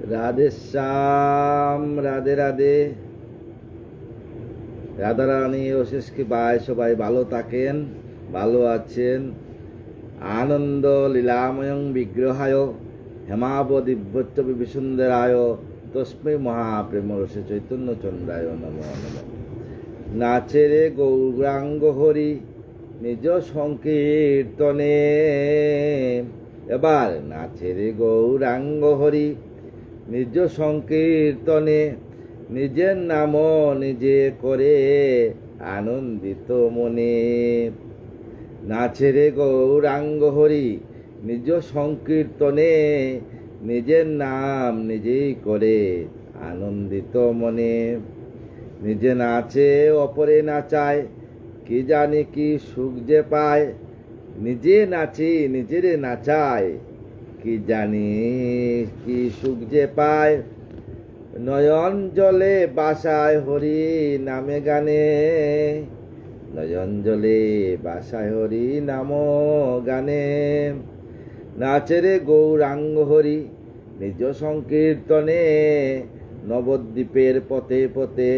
রাধে শ্যাম, রাধে রাধে। রাধারানী অশেষ কৃপায় সবাই ভালো থাকেন, ভালো আছেন। আনন্দ লীলাময়ং বিগ্রহায় হেমাবদিব্যচ্চ বিভীষুন্দরায় তস্মৈ মহাপ্রেম রসে চৈতন্য চন্দ্রায় নমো নমঃ। নাচে রে গৌরাঙ্গ হরি নিজ সংকীর্তনে। এবার নাচে রে গৌরাঙ্গ হরি নিজ সংকীর্তনে, নিজের নাম নিজে করে আনন্দিত মনে। নাচে রে গৌরাঙ্গ হরি নিজ সংকীর্তনে, নিজের নাম নিজেই করে আনন্দিত মনে। নিজে নাচে অপরে নাচায়, কি জানি কি সুখ যে পায়। নিজে নাচি নিজেরে নাচায়, কি জানি কি সুখ যে পায়। নয়ন জলে বাসায় হরি নামে গানে, নয়ন জলে বাসায় হরি নাম গানে। নাচে রে গৌরাঙ্গ হরি নিজ সংকীর্তনে, নবদ্বীপের পথে পথে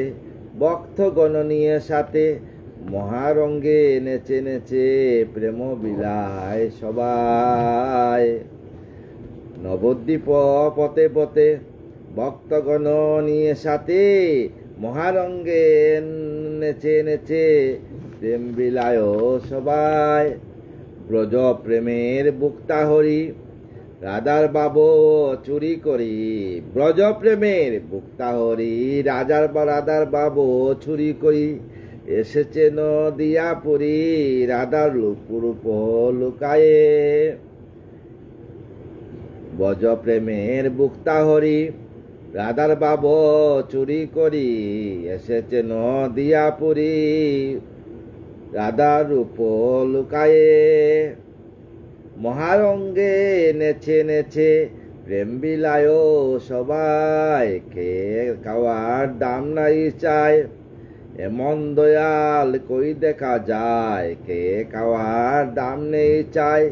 ভক্তগণ নিয়ে সাথে মহারঙ্গে নেচে নেচে প্রেম বিলায় সবাই। নবদ্বীপ পথে পথে ভক্তগণ নিয়ে সাথে মহারঙ্গে নেচে নেচে প্রেম বিলায় সবাই। ব্রজ প্রেমের বুক্তা হরি রাধার বাবু চুরি করি, ব্রজ প্রেমের বুক্তা হরি রাধার বাবু চুরি করি। এসেছে নদিয়া পুরী রাধার রূপ লুকায়ে। ব্রজ প্রেমের বুক্তা হরি রাধার বাবু চুরি করি, এসেছে নদিয়া পুরী রাধার রূপ লুকায়ে। মহারঙ্গে নেচে নেচে প্রেম বিলায় সবাই, খেয়ে খাওয়ার দাম নাই চায় এমন দয়াল কই দেখা যায়। খেয়ে খাওয়ার দাম নেই চাই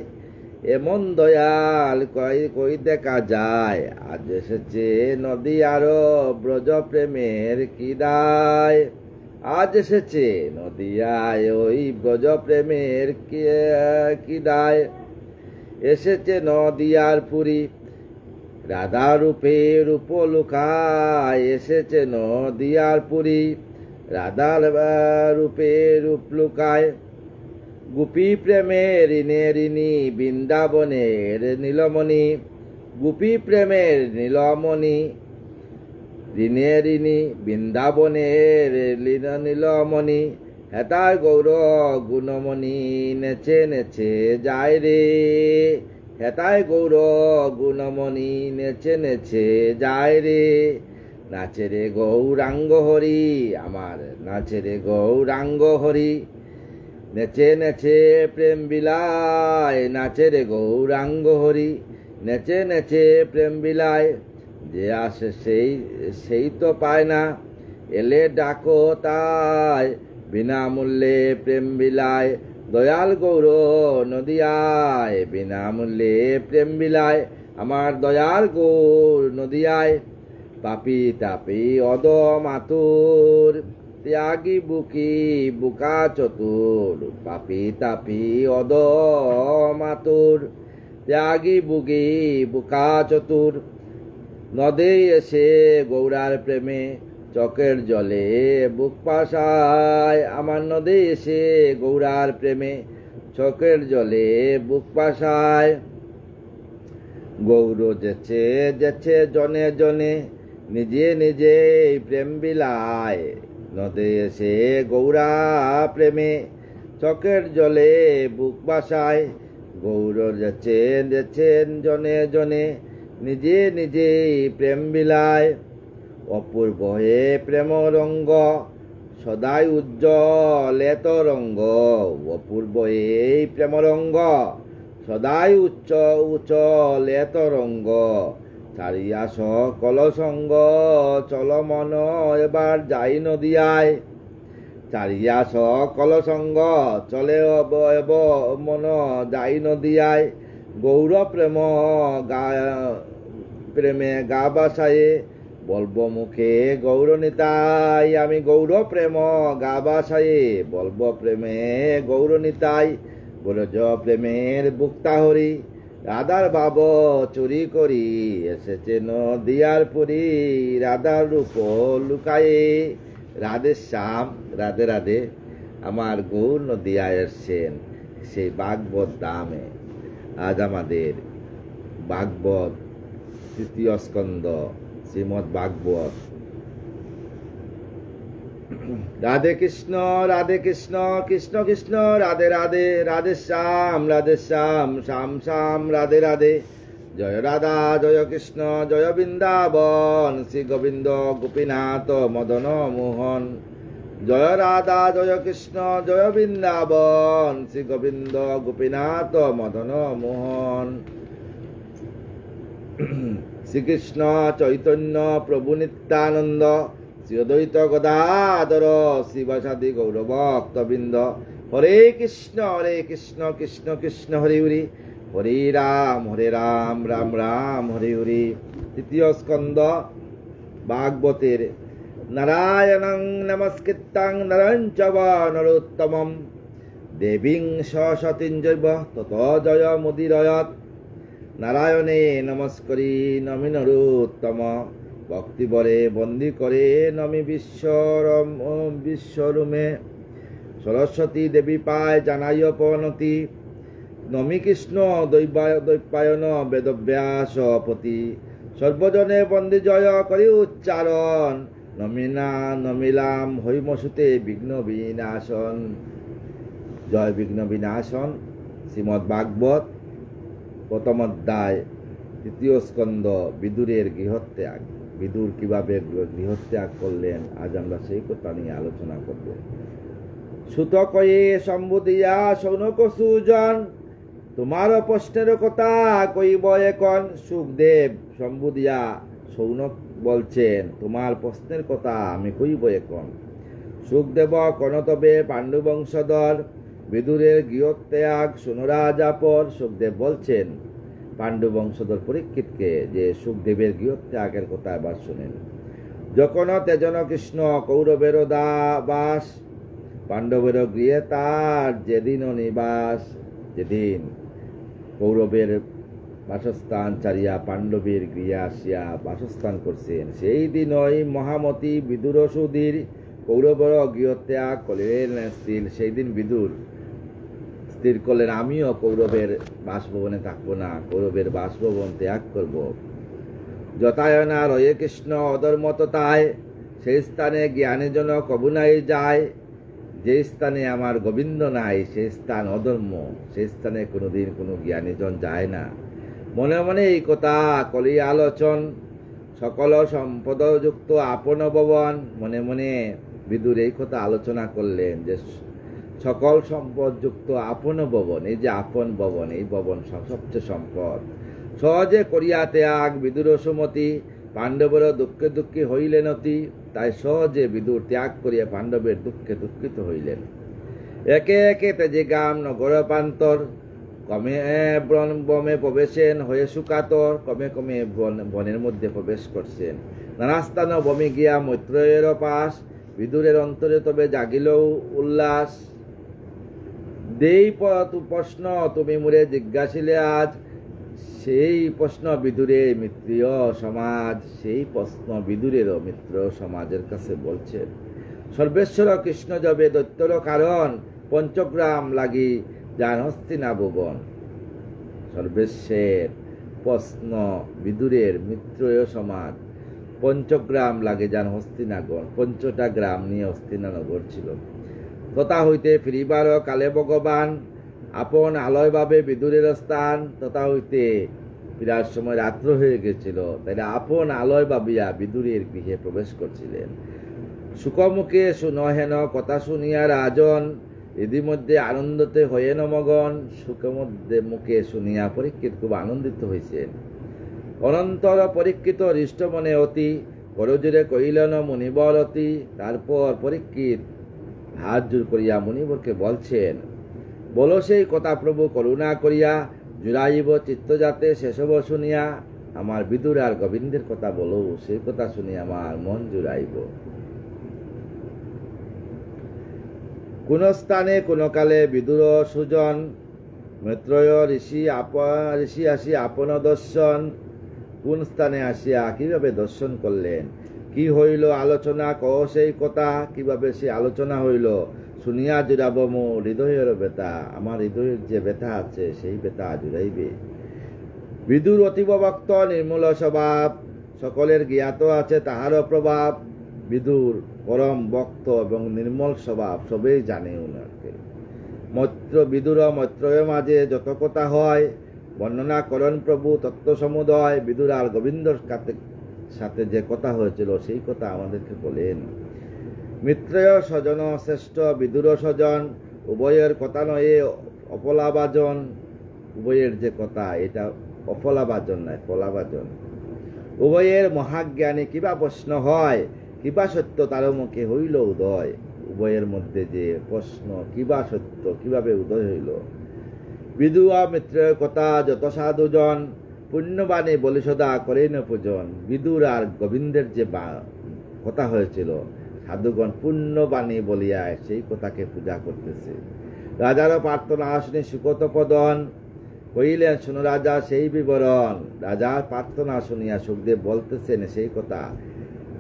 এমন দয়াল কই দেখা যায়। আজ এসেছে নদিয়ার ব্রজ প্রেমের কি দায়। আজ এসেছে নদিয়ায় ওই ব্রজ প্রেমের কি দায়। এসেছে নদিয়ার পুরী রাধা রূপে রূপ লুকায়, এসেছে নদিয়ার পুরী রাধার রূপে রূপ লুকায়। গোপী প্রেমের ঋণে ঋণী বৃন্দাবনের নীলমণি, গোপী প্রেমের নীলমণি ঋণে ঋণী বৃন্দাবনের নীলমণি। হেতার গৌর গুণমণি নেচে নেচে যায় রে, হেতায় গৌর গুণমণি নেচে নেচে যায় রে। নাচে রে গৌরাঙ্গ হরি আমার, নাচে রে গৌরাঙ্গ হরি নেচে নেচে প্রেম বিলায়। নাচে রে গৌরাঙ্গ হরি নেচে নেচে প্রেম বিলায়। যে আসে সেই তো পায় না, এলে ডাকো তাই বিনামূল্যে প্রেম বিলায়। দয়াল গৌর নদিয়ায় বিনামূল্যে প্রেম বিলায়, আমার দয়াল গৌর নদিয়ায়। পাপি তাপি অদম আতুর ত্যাগী বুকি বুকা চতুর, পাপি তাপি অদম আতুর ত্যাগী বুকি বুকা চতুর। নদে এসে গৌরার প্রেমে চকের জলে বুক পাশায়, আমার নদে এসে গৌরার প্রেমে চকের জলে বুক পাশায়। গৌর যেছে যেছে জনে জনে নিজে নিজে প্রেম বিলায়। নদে এসে গৌরা প্রেমে চকের জলে বুক বাসায়। গৌর যেছেন যেছেন জনে জনে নিজে নিজে প্রেম বিলায়। অপূর্ব হে প্রেম রঙ্গ সদাই উজ্জ্বল এত রঙ্গ, অপূর্ব এই প্রেম রঙ্গ সদাই উচ্চল এত রঙ্গ। ছাড়িয়া সকল সঙ্গ চল মন এবার যাই নদিয়ায়। ছাড়িয়া সকল সঙ্গ চলে মন যাই নদিয়ায়। গৌর প্রেম প্রেমে গা বাসায়ে বলবো মুখে গৌরনিতাই আমি গৌর প্রেম গা বাসায়ে বলবো প্রেমে গৌরনিতাই ব্রজ প্রেমের বুক্তা হরি রাধার বাব চুরি করি এসেছে নদিয়ার পুরী রাধার রূপ লুকায়ে। রাধে শ্যাম, রাধে রাধে। আমার গৌর নদিয়ায় এসছেন সেই ভাগবত ধামে। আজ আমাদের ভাগবত তৃতীয় স্কন্ধ শ্রীমদ্ ভাগবত। রাধে কৃষ্ণ কৃষ্ণ কৃষ্ণ রাধে রাধে, রাধে শ্যাম শ্যাম শ্যাম রাধে রাধে। জয় রাধা জয় কৃষ্ণ জয় বৃন্দাবন শ্রী গোবিন্দ গোপীনাথ মদন মোহন। জয় রাধা জয় কৃষ্ণ জয় বৃন্দাবন শ্রী গোবিন্দ গোপীনাথ মদন মোহন। শ্রীকৃষ্ণ চৈতন্য প্রভু নিত্যানন্দ শ্রী অদ্বৈত গদাধর শিবসাদি গৌরভক্তবৃন্দ। হরে কৃষ্ণ কৃষ্ণ কৃষ্ণ হরে হরি, হরে রাম রাম রাম হরে হরি। তৃতীয় স্কন্ধ ভাগবতের নারায়ণং নমস্কৃত্যং নরং চৈব নরোত্তমং দেবীং সরস্বতীং চৈব ততো জয় মুদিরয়ৎ। নারায়ণে নমস্করি নমি নরোত্তম ভক্তিবরে বন্দি করে নমি বিশ্বরূমে। সরস্বতী দেবী পায় জানাই পনতি নমি কৃষ্ণ দৈপায়ন বেদব্যাস পতি। সর্বজনে বন্দি জয় করি উচ্চারণ নমিলাম হৈমসুতে বিঘ্ন বিনাশন। জয় বিঘ্ন বিনাশন। শ্রীমদ্ ভাগবত প্রথম অধ্যায় তৃতীয় স্কন্ধ বিদুরের গৃহত্যাগ। বিদুর কিভাবে গৃহত্যাগ করলেন আজ আমরা সেই কথা নিয়ে আলোচনা করব। সুত কয়ে সম্বোধিয়া সৌনক সুজন তোমার প্রশ্নের কথা কইব এখন। সুখদেব সম্বোধিয়া সৌনক বলছেন তোমার প্রশ্নের কথা আমি কইব এখন। সুখদেব কোন তবে পাণ্ডু বংশধর বিদুরের গৃহত্যাগ শুনরাজাপর। সুখদেব বলছেন পাণ্ডু বংশধর পরীক্ষিতকে যে সুখদেবের গৃহত্যাগের কথা এবার শুনেন। যখন তেজন কৃষ্ণ কৌরবের বাস পাণ্ডবের গৃহে তার যেদিন নিবাস। যেদিন কৌরবের বাসস্থান ছাড়িয়া পাণ্ডবের গৃহে আসিয়া বাসস্থান করছেন সেই দিন ওই মহামতি বিদুর সুধীর কৌরবের গৃহত্যাগ করলেন স্থির। সেই দিন বিদুর স্থির করলেন আমিও কৌরবের বাসভবনে থাকবো না, কৌরবের বাসভবন ত্যাগ করব। যথায়না রয়ে কৃষ্ণ অধর্মতায় সেই স্থানে জ্ঞানীজন কবু নাই যায়। যে স্থানে আমার গোবিন্দ নাই সেই স্থান অধর্ম, সেই স্থানে কোনোদিন কোনো জ্ঞানীজন যায় না। মনে মনে এই কথা কলি আলোচন সকল সম্পদযুক্ত আপন ভবন। মনে মনে বিদুর এই কথা আলোচনা করলেন যে সকল সম্পদযুক্ত আপন ভবন, এই যে আপন ভবন, এই ভবন সবচেয়ে সম্পদ। সহজে করিয়া ত্যাগ বিদুর সুমতি পাণ্ডবের দুঃখে দুঃখী হইলেন অতি। তাই সহজে বিদুর ত্যাগ করিয়া পাণ্ডবের দুঃখে দুঃখিত হইলেন। একে একে তেজে গ্রাম নগর প্রান্তর কমে বনে প্রবেশেন হয়ে সুকাতর। কমে কমে বনের মধ্যে প্রবেশ করছেন। নানা স্থান বমি গিয়া মৈত্রেয়ের পাশ। বিদুরের অন্তরে তবে জাগিল উল্লাস। দেই প্রশ্ন তুমি মুরে জিজ্ঞাসিলে আজ। সেই প্রশ্ন বিদুরের মিত্রীয় সমাজ, সেই প্রশ্ন বিদুরেরও মিত্র সমাজের কাছে বলছে। সর্বেশ্বর কৃষ্ণ যবে দৈত্যর কারণ পঞ্চগ্রাম লাগি যান হস্তিনা ভুবন। সর্বেশ্বের প্রশ্ন বিদুরের মিত্রীয় সমাজ। পঞ্চগ্রাম লাগে যান হস্তিনাগর। ৫টা গ্রাম নিয়ে হস্তিনানগর ছিল। তথা হইতে ফিরিবার কালে ভগবান আপন আলয় ভাবে বিদুরের স্থান। তথা হইতে ফিরার সময় রাত্র হয়ে গেছিল, তাই আপন আলয় ভাবিয়া বিদুরের গৃহে প্রবেশ করছিলেন। সুখমুখে সুনহেন কথা শুনিয়া রাজন ইতিমধ্যে আনন্দতে হয়ে নমগন। সুখের মধ্যে মুখে শুনিয়া পরীক্ষিত খুব আনন্দিত হয়েছেন। অনন্তর পরীক্ষিত হৃষ্ট মনে অতি করজোরে কহিলেন মুনিবর অতি। তারপর পরীক্ষিত হাত জোর করিয়া মুনিবরকে বলছেন বলো সেই কথা প্রভু করুণা করিয়া জুড়াইব চিত্ত যাতে শেষব শুনিয়া। আমার বিদুর আর গোবিন্দের কথা বলো, সেই কথা শুনে আমার মন জুড়াইব। কোন স্থানে কোন কালে বিদুর সুজন মৈত্রেয় ঋষি আসি আপন দর্শন। কোন স্থানে আসিয়া কিভাবে দর্শন করলেন, কি হইল আলোচনা, কহ সেই কথা। কিভাবে সে আলোচনা হইল, শুনিয়া জুড়াব মোর হৃদয়ের ব্যথা। আমার হৃদয়ের যে ব্যথা আছে সেই ব্যথা জুড়াইবে। বিদুর অতীব ভক্ত, নির্মল স্বভাব, সকলের জ্ঞাত আছে তাহারও প্রভাব। বিদুর পরম ভক্ত এবং নির্মল স্বভাব, সবেই জানে উনাকে। বিদুর মৈত্রেয় মাঝে যত কথা হয়, বর্ণনা করেন প্রভু তত্ত্ব সমুদয়। বিদুর আর গোবিন্দর সাথে যে কথা হয়েছিল সেই কথা আমাদেরকে বলেন। মিত্রেয় স্বজন শ্রেষ্ঠ, বিদুর স্বজন, উভয়ের কথা নয় অপলাভাজন। উভয়ের যে কথা এটা অফলাভাজন নয়, ফলাভাজন। উভয়ের মহাজ্ঞানী কিবা প্রশ্ন হয়, কিবা সত্য তার মুখে হইল উদয়। উভয়ের মধ্যে যে প্রশ্ন কিবা সত্য কিভাবে উদয় হইল। বিদু ও মিত্রের কথা যত সাধুজন, পুণ্যবাণী বলি সদা করেন পূজন। বিদুর আর গোবিন্দের যে কথা হয়েছিল, সাধুগণ পুণ্যবাণী বলিয়া সেই কথাকে পূজা করতেছে। রাজারও প্রার্থনা শুনি সুকত পদন, কইলেন শুনো রাজা সেই বিবরণ। রাজার প্রার্থনা শুনিয়া সুখদেব বলতেছেন সেই কথা।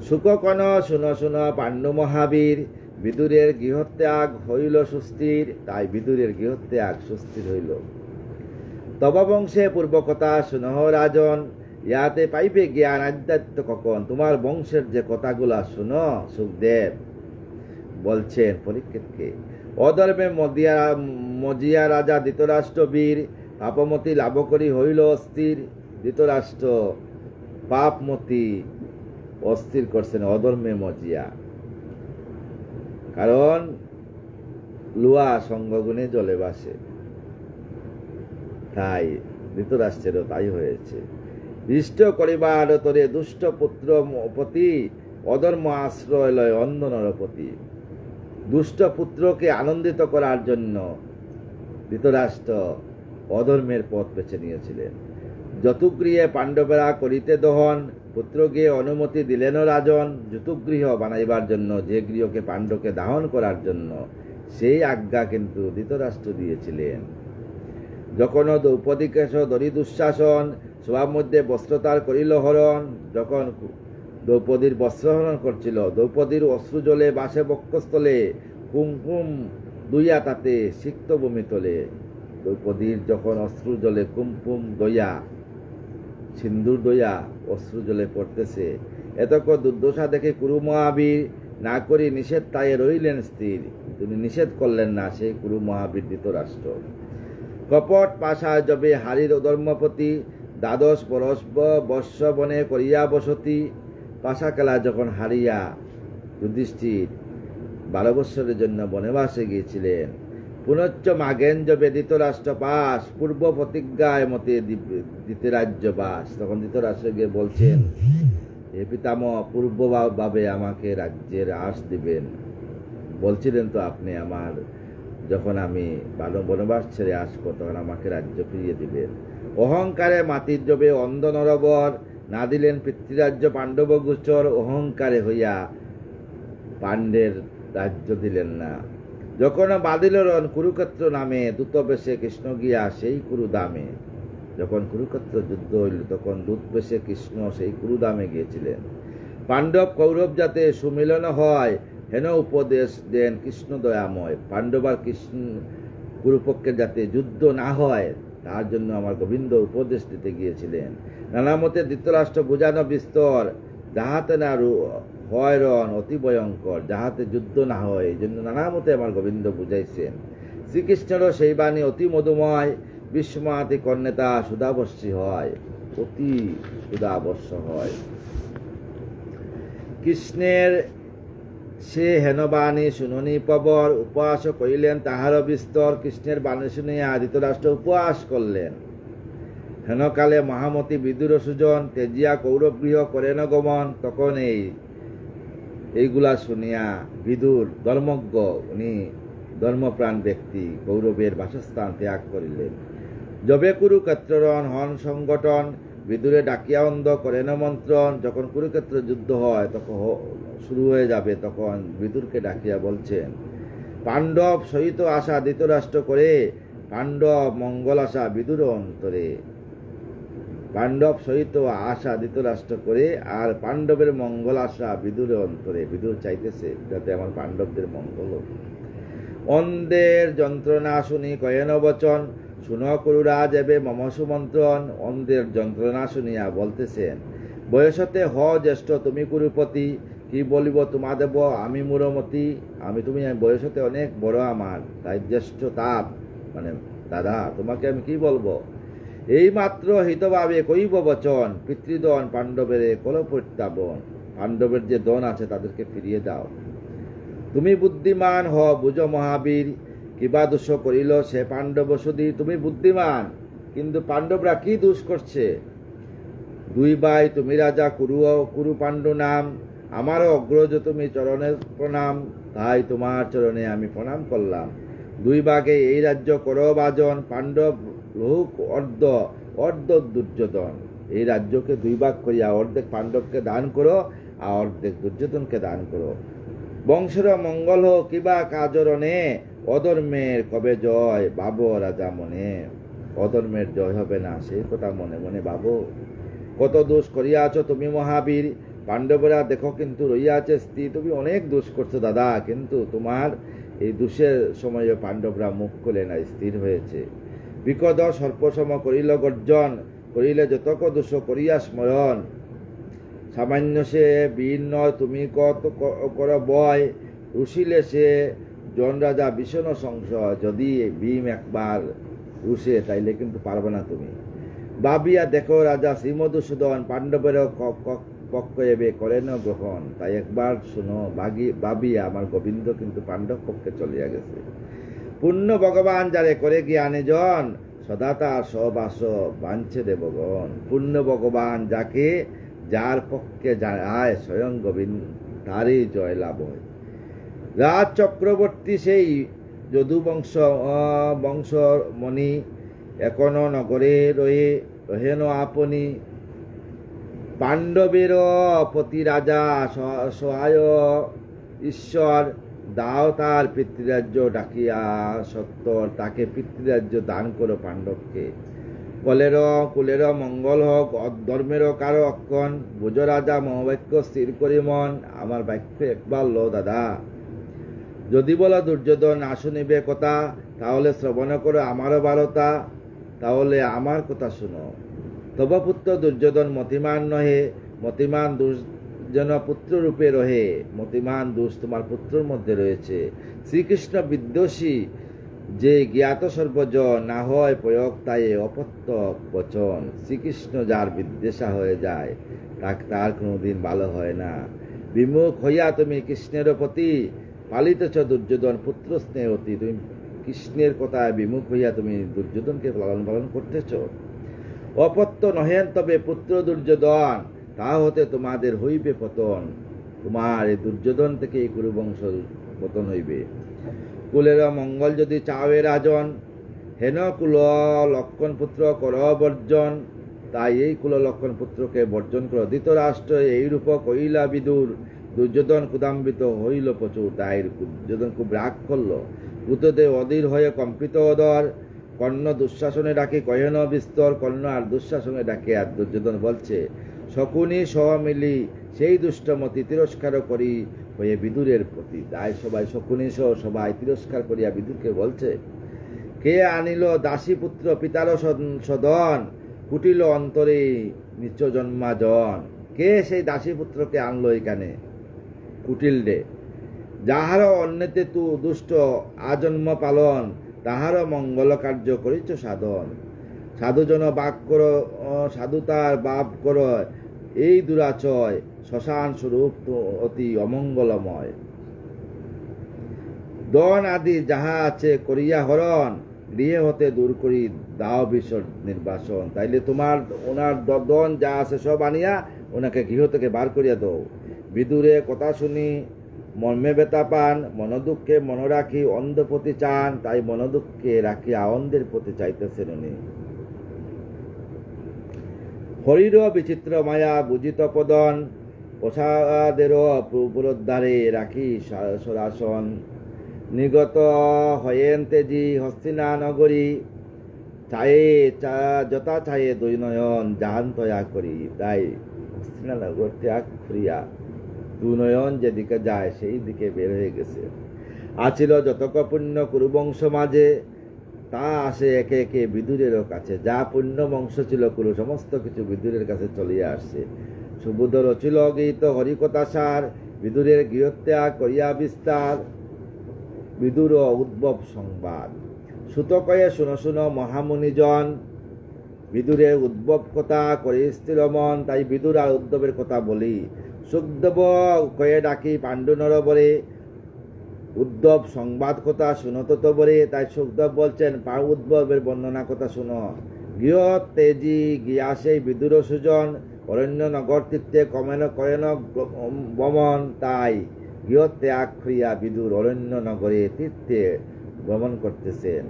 সুখকন শুনো শুনো পাণ্ডু মহাবীর, বিদুরের গৃহত্যাগ হইল সুস্থির। তাই বিদুরের গৃহত্যাগ সুস্থির হইল। তব বংশে পূর্ব কথা শুনহ রাজন, ইয়াতে পাইবে জ্ঞান আধ্যাত্ম কখন। তোমার বংশের যে কথাগুলা শুনো, সুখদেব বলছেন পরীক্ষিতকে। অধর্মে মজিয়া রাজা ধৃতরাষ্ট্র বীর, পাপমতি লাভ করি হইল অস্থির। ধৃতরাষ্ট্র পাপমতি অস্থির করছেন অধর্মে মজিয়া, কারণ লুয়া সঙ্গগুণে জলে বাসে। তাই ধৃতরাষ্ট্রেরও তাই হয়েছে। ইষ্ট করিবার তরে দুষ্ট পুত্র পতি, অধর্ম আশ্রয় লয় অন্ধ নরপতি। দুষ্ট পুত্রকে আনন্দিত করার জন্য ধৃতরাষ্ট্র অধর্মের পথ বেছে নিয়েছিলেন। যতুগৃহে পাণ্ডবেরা করিতে দহন, পুত্রকে অনুমতি দিলেন রাজন। যতুগৃহ বানাইবার জন্য, যে গৃহকে পাণ্ডবকে দাহন করার জন্য, সেই আজ্ঞা কিন্তু ধৃতরাষ্ট্র দিয়েছিলেন। যখন দ্রৌপদীকেশ দরি দুঃশাসন, সবার মধ্যে বস্ত্রতার করিল হরণ। যখন দ্রৌপদীর বস্ত্রহরণ করছিল, দ্রৌপদীর অশ্রু জলে বাসে বক্ষস্থলে, কুমকুম দুইয়া তাতে সিক্ত ভূমি তোলে। দ্রৌপদীর যখন অশ্রু জলে কুমকুম দইয়া, সিন্দুর দইয়া অশ্রু জলে পড়তেছে, এতক দুর্দশা দেখে কুরু মহাবীর, না করি নিষেধ তাই রইলেন স্থির। তিনি নিষেধ করলেন না, সেই কুরু মহাবীর ধৃতরাষ্ট্র। কপট পাশা জবে হারির ধর্মপতি, দ্বাদশ বর্ষ বনে করিয়া বসতি। পাশা খেলা যখন হারিয়া যুধিষ্ঠির 12 বৎসরের জন্য বনবাসে গিয়েছিলেন। পুনশ্চ মাগেন জবে ধৃতরাষ্ট্র পাশ, পূর্ব প্রতিজ্ঞায় মতে দিতে রাজ্যবাস। তখন ধৃতরাষ্ট্র গিয়ে বলছেন, হে পিতামহ, পূর্বভাবে আমাকে রাজ্যের আশ দিবেন। বলছিলেন তো আপনি, আমার যখন আমি বনবাস ছেড়ে আসবো তখন আমাকে রাজ্য ফিরিয়ে দিবেন। অহংকারে মাতির জবে অন্ধ নরবর, না দিলেন পিতৃরাজ্য পাণ্ডব গোচর। অহংকারে হইয়া পাণ্ডের রাজ্য দিলেন না। যখন বাঁধিল রণ কুরুক্ষেত্র নামে, দূত বেশে কৃষ্ণ গিয়া সেই কুরুদামে। যখন কুরুক্ষেত্র যুদ্ধ হইল তখন দূত বেশে কৃষ্ণ সেই কুরুদামে গিয়েছিলেন। পাণ্ডব কৌরব যাতে সুমিলন হয়, হেন উপদেশ দেন কৃষ্ণ দয়াময়। পাণ্ডব আর কৃষ্ণ কুরুপক্ষের যাতে যুদ্ধ না হয় তার জন্য আমার গোবিন্দ উপদেশ দিতে গিয়েছিলেন। নানা মতে ধৃতরাষ্ট্র বুঝানো বিস্তর, যাহাতে না হয় রণ অতি ভয়ঙ্কর, যাহাতে যুদ্ধ না হয়, এই জন্য নানা মতে আমার গোবিন্দ বুঝাইছেন। শ্রীকৃষ্ণেরও সেই বাণী অতি মধুময়, বিস্ময়াতি কর্ণেতা সুধাবর্ষী হয়, অতি সুধাবর্ষ হয়। কৃষ্ণের সে হেন বাণী শুননি পবর, উপহাস করিলেন তাহার বিস্তর। কৃষ্ণের বাণী শুনিয়া ধৃতরাষ্ট্র উপহাস করলেন। হেনকালে মহামতি বিদুর সুজন, তেজিয়া কৌরব গৃহ করেন গমন। তখন এইগুলা শুনিয়া বিদুর ধর্মজ্ঞ, উনি ধর্মপ্রাণ ব্যক্তি, কৌরবের বাসস্থান ত্যাগ করিলেন। যবে কুরুক্ষেত্র রণ হন সংগঠন, বিদুরে ডাকিয়া অন্ধ করেন মন্ত্রণ। যখন কুরুক্ষেত্র যুদ্ধ হয় তখন শুরু হয়ে যাবে, তখন বিদুরকে ডাকিয়া বলছেন, পাণ্ডব সহিত আশা ধৃতরাষ্ট্র করে, পাণ্ডব মঙ্গল আশা বিদুর অন্তরে। পাণ্ডব সহিত আশা ধৃতরাষ্ট্র করে, আর পাণ্ডবের মঙ্গল আশা বিদুর অন্তরে। বিদুর চাইতেছে যাতে আমার পাণ্ডবদের মঙ্গল হোক। অন্ধের যন্ত্রণা শুনি কয়েন বচন, শুন কুরুরাজ এবে মম সুমন্ত্রণ। অন্ধের যন্ত্রণা শুনিয়া বলতেছেন, বয়সতে হ জ্যেষ্ঠ তুমি কুরুপতি, কি বলিব তোমা দেব আমি মূরমতি। তুমি বয়সতে অনেক বড় আমার, তাই জ্যেষ্ঠ তাপ মানে দাদা, তোমাকে আমি কি বলবো। এই মাত্র হিতভাবে কইব বচন, পিতৃদন পাণ্ডবের কল প্রত্যাবন। পাণ্ডবের যে দন আছে তাদেরকে ফিরিয়ে দাও। তুমি বুদ্ধিমান হ বুঝ মহাবীর, কিবা দোষ করিল সে পাণ্ডব সুধীর। তুমি বুদ্ধিমান, কিন্তু পাণ্ডবরা কি দোষ করছে। দুই ভাই তুমি রাজা কুরু পাণ্ডু নাম, আমারও অগ্রজ তুমি চরণের প্রণাম, তাই তোমার চরণে আমি প্রণাম করলাম। দুই ভাগে এই রাজ্য করো বাজন, পাণ্ডব লোক অর্ধ দুর্যোধন। এই রাজ্যকে দুই ভাগ করিয়া অর্ধেক পাণ্ডবকে দান করো আর অর্ধেক দুর্যোধনকে দান করো। বংশের মঙ্গল হোক কিবা কাজরণে, অধর্মের কবে জয় বাবো রাজা মনে। অধর্মের জয় হবে না সেই কথা মনে মনে ভাবো। কত দোষ করিয়াছ তুমি মহাবীর, পাণ্ডবরা দেখো কিন্তু রইয়াছে স্থির। তুমি অনেক দোষ করছো দাদা, কিন্তু তোমার এই দোষের সময়ে পাণ্ডবরা মুখ খুলে না, স্থির হয়েছে। বিকদ সর্পসম করিল গর্জন, করিলে যতক দোষ করিয়া স্মরণ। সামান্য সে বীর নয় তুমি কত কর বয়, রুষিলে সে জন রাজা ভীষণ সংশয়। যদি ভীম একবার রুষে তাইলে কিন্তু পারবে না তুমি। ভাবিয়া দেখো রাজা শ্রীমধুসূদন, পাণ্ডবের পক্ষ এবে করেন গ্রহণ। তাই একবার শুনো ভাবিয়া আমার গোবিন্দ কিন্তু পাণ্ডব পক্ষে চলিয়া গেছে। পূর্ণ ভগবান যারে করে জ্ঞানে জন, সদা তার সবাস বাঞ্ছে দেবগণ। পূর্ণ ভগবান যার পক্ষে যায় স্বয়ং গোবিন্দ, তারই জয় লাভ হয়। রাজ চক্রবর্তী সেই যদু বংশমণি, এখনো নগরে রহেন আপনি। পাণ্ডবের পতি রাজা সহায় ঈশ্বর, দাও তার পিতৃরাজ্য ডাকিয়া সত্তর। তাকে পিতৃরাজ্য দান করো পাণ্ডবকে। কুলের মঙ্গল হোক, ধর্মের কারো অক্ষণ। বুঝ রাজা মহাবাক্য স্থির করি মন, আমার বাক্য একবার লো দাদা। যদি বলো দুর্যোধন না শুনিবে কথা, তাহলে শ্রবণ করো আমারও বারতা। তাহলে আমার কথা শুনো। তব পুত্র দুর্যোধন মতিমান নহে, মতিমান দুষ যেন পুত্র রূপে রহে। মতিমান দোষ তোমার পুত্রের মধ্যে রয়েছে। শ্রীকৃষ্ণ বিদ্বেষী যে জ্ঞাত সর্বজন, না হয় প্রয়োগ তাই অপত্য বচন। শ্রীকৃষ্ণ যার বিদ্বেষা হয়ে যায় তার কোনোদিন ভালো হয় না। বিমুখ হইয়া তুমি কৃষ্ণের প্রতি, পালিতেছ দুর্যোধন পুত্র স্নেহতি। তুমি কৃষ্ণের কথায় বিমুখ হইয়া তুমি দুর্যোধনকে লালন পালন করতেছ। অপত্য নহেন তবে পুত্র দুর্যোধন, তা হতে তোমাদের হইবে পতন। তোমার এই দুর্যোধন থেকে এই কুরুবংশ পতন হইবে। কুলের মঙ্গল যদি চাওয়ে রাজন, হেন কুল লক্ষণ পুত্র কর বর্জন। তাই এই কুল লক্ষণ পুত্রকে বর্জন করো। ধৃতরাষ্ট্র এইরূপ কইলা বিদুর, দুর্যোধন ক্ষুদাম্বিত হইল প্রচুর। তাই দুর্যোধন খুব রাগ করল। ভূতদে অধীর হয়ে কম্পিত অদর, কর্ণ দুঃশাসনে ডাকে কহেন বিস্তর। কর্ণ আর দুঃশাসনে ডাকে, আর দুর্যোধন বলছে শকুনি সহ মিলি সেই দুষ্টমতি তিরস্কার করি হয়ে বিদুরের প্রতি। তাই সবাই শকুনি সহ সবাই তিরস্কার করিয়া বিদুরকে বলছে, কে আনিল দাসী পুত্র পিতার সদন, কুটিল অন্তরে নিচ জন্মাজন। কে সেই দাসী পুত্রকে আনলো এখানে কুটিল ডে? যাহার অন্যতে তু দুষ্ট আজন্ম পালন, তাহার মঙ্গল কার্য করিছ সাধন। সাধুজন বাক কর, সাধুতার বাপ কর এই দুরাচয়, শ্মশান স্বরূপ অতি অমঙ্গলময়। দন আদি যাহা আছে করিয়া হরণ, গৃহে হতে দূর করি দাও বিসর নির্বাসন। তাইলে তোমার ওনার দন যা আছে সব আনিয়া ওনাকে গৃহ থেকে বার করিয়া দাও। বিদুরে কথা শুনি মর্মে বেতা পান, মনোদুঃখে মন রাখি অন্ধপতি চান। তাই মনোদুঃখে রাখিয়া অন্ধের প্রতি চাইতেছেন উনি। হরির বিচিত্র মায়া বুঝিত পদন, প্রসাদের পুরোদ্ধারে রাখি সরাসন, নিগত হয়েন তেজি হস্তিনা নগরী, চায়ে যথা চায়ে দুই নয়ন জাহান তয়া করি। তাই হস্তিনা নগর ত্যাগ করিয়া দুই নয়ন যেদিকে যায় সেই দিকে বের হয়ে গেছে। আছিল যতক পুণ্য কুরুবংশ মাঝে, তা আসে একে একে বিদুরেরও কাছে। যা পুণ্য বংশ ছিল কুরু সমস্ত কিছু বিদুরের কাছে চলিয়া আসছে। সুবোধ রচিল গীত হরিকথাসার, বিদুরের গৃহত্যাগ করিয়া বিস্তার, বিদুর উদ্ভব সংবাদ। সুত কয়ে শুনো শুনো মহামুনিজন, বিদুরের উদ্ভব কথা করে স্থির মন। তাই বিদুর আর উদ্ভবের কথা বলি। সুখদেব কয়ে ডাকি পাণ্ডু নরবরে, উদ্ভব সংবাদ কথা শুনো তো বলে। তাই সুখদেব বলছেন উদ্ভবের বর্ণনা কথা শুনো। গৃহ তেজি গিয়া সেই বিদুর সুজন, অরণ্য নগর তীর্থে করেন ভ্রমণ। তাই গৃহ ত্যাগ করিয়া বিদুর অরণ্য নগরে তীর্থে ভ্রমণ করতেছেন।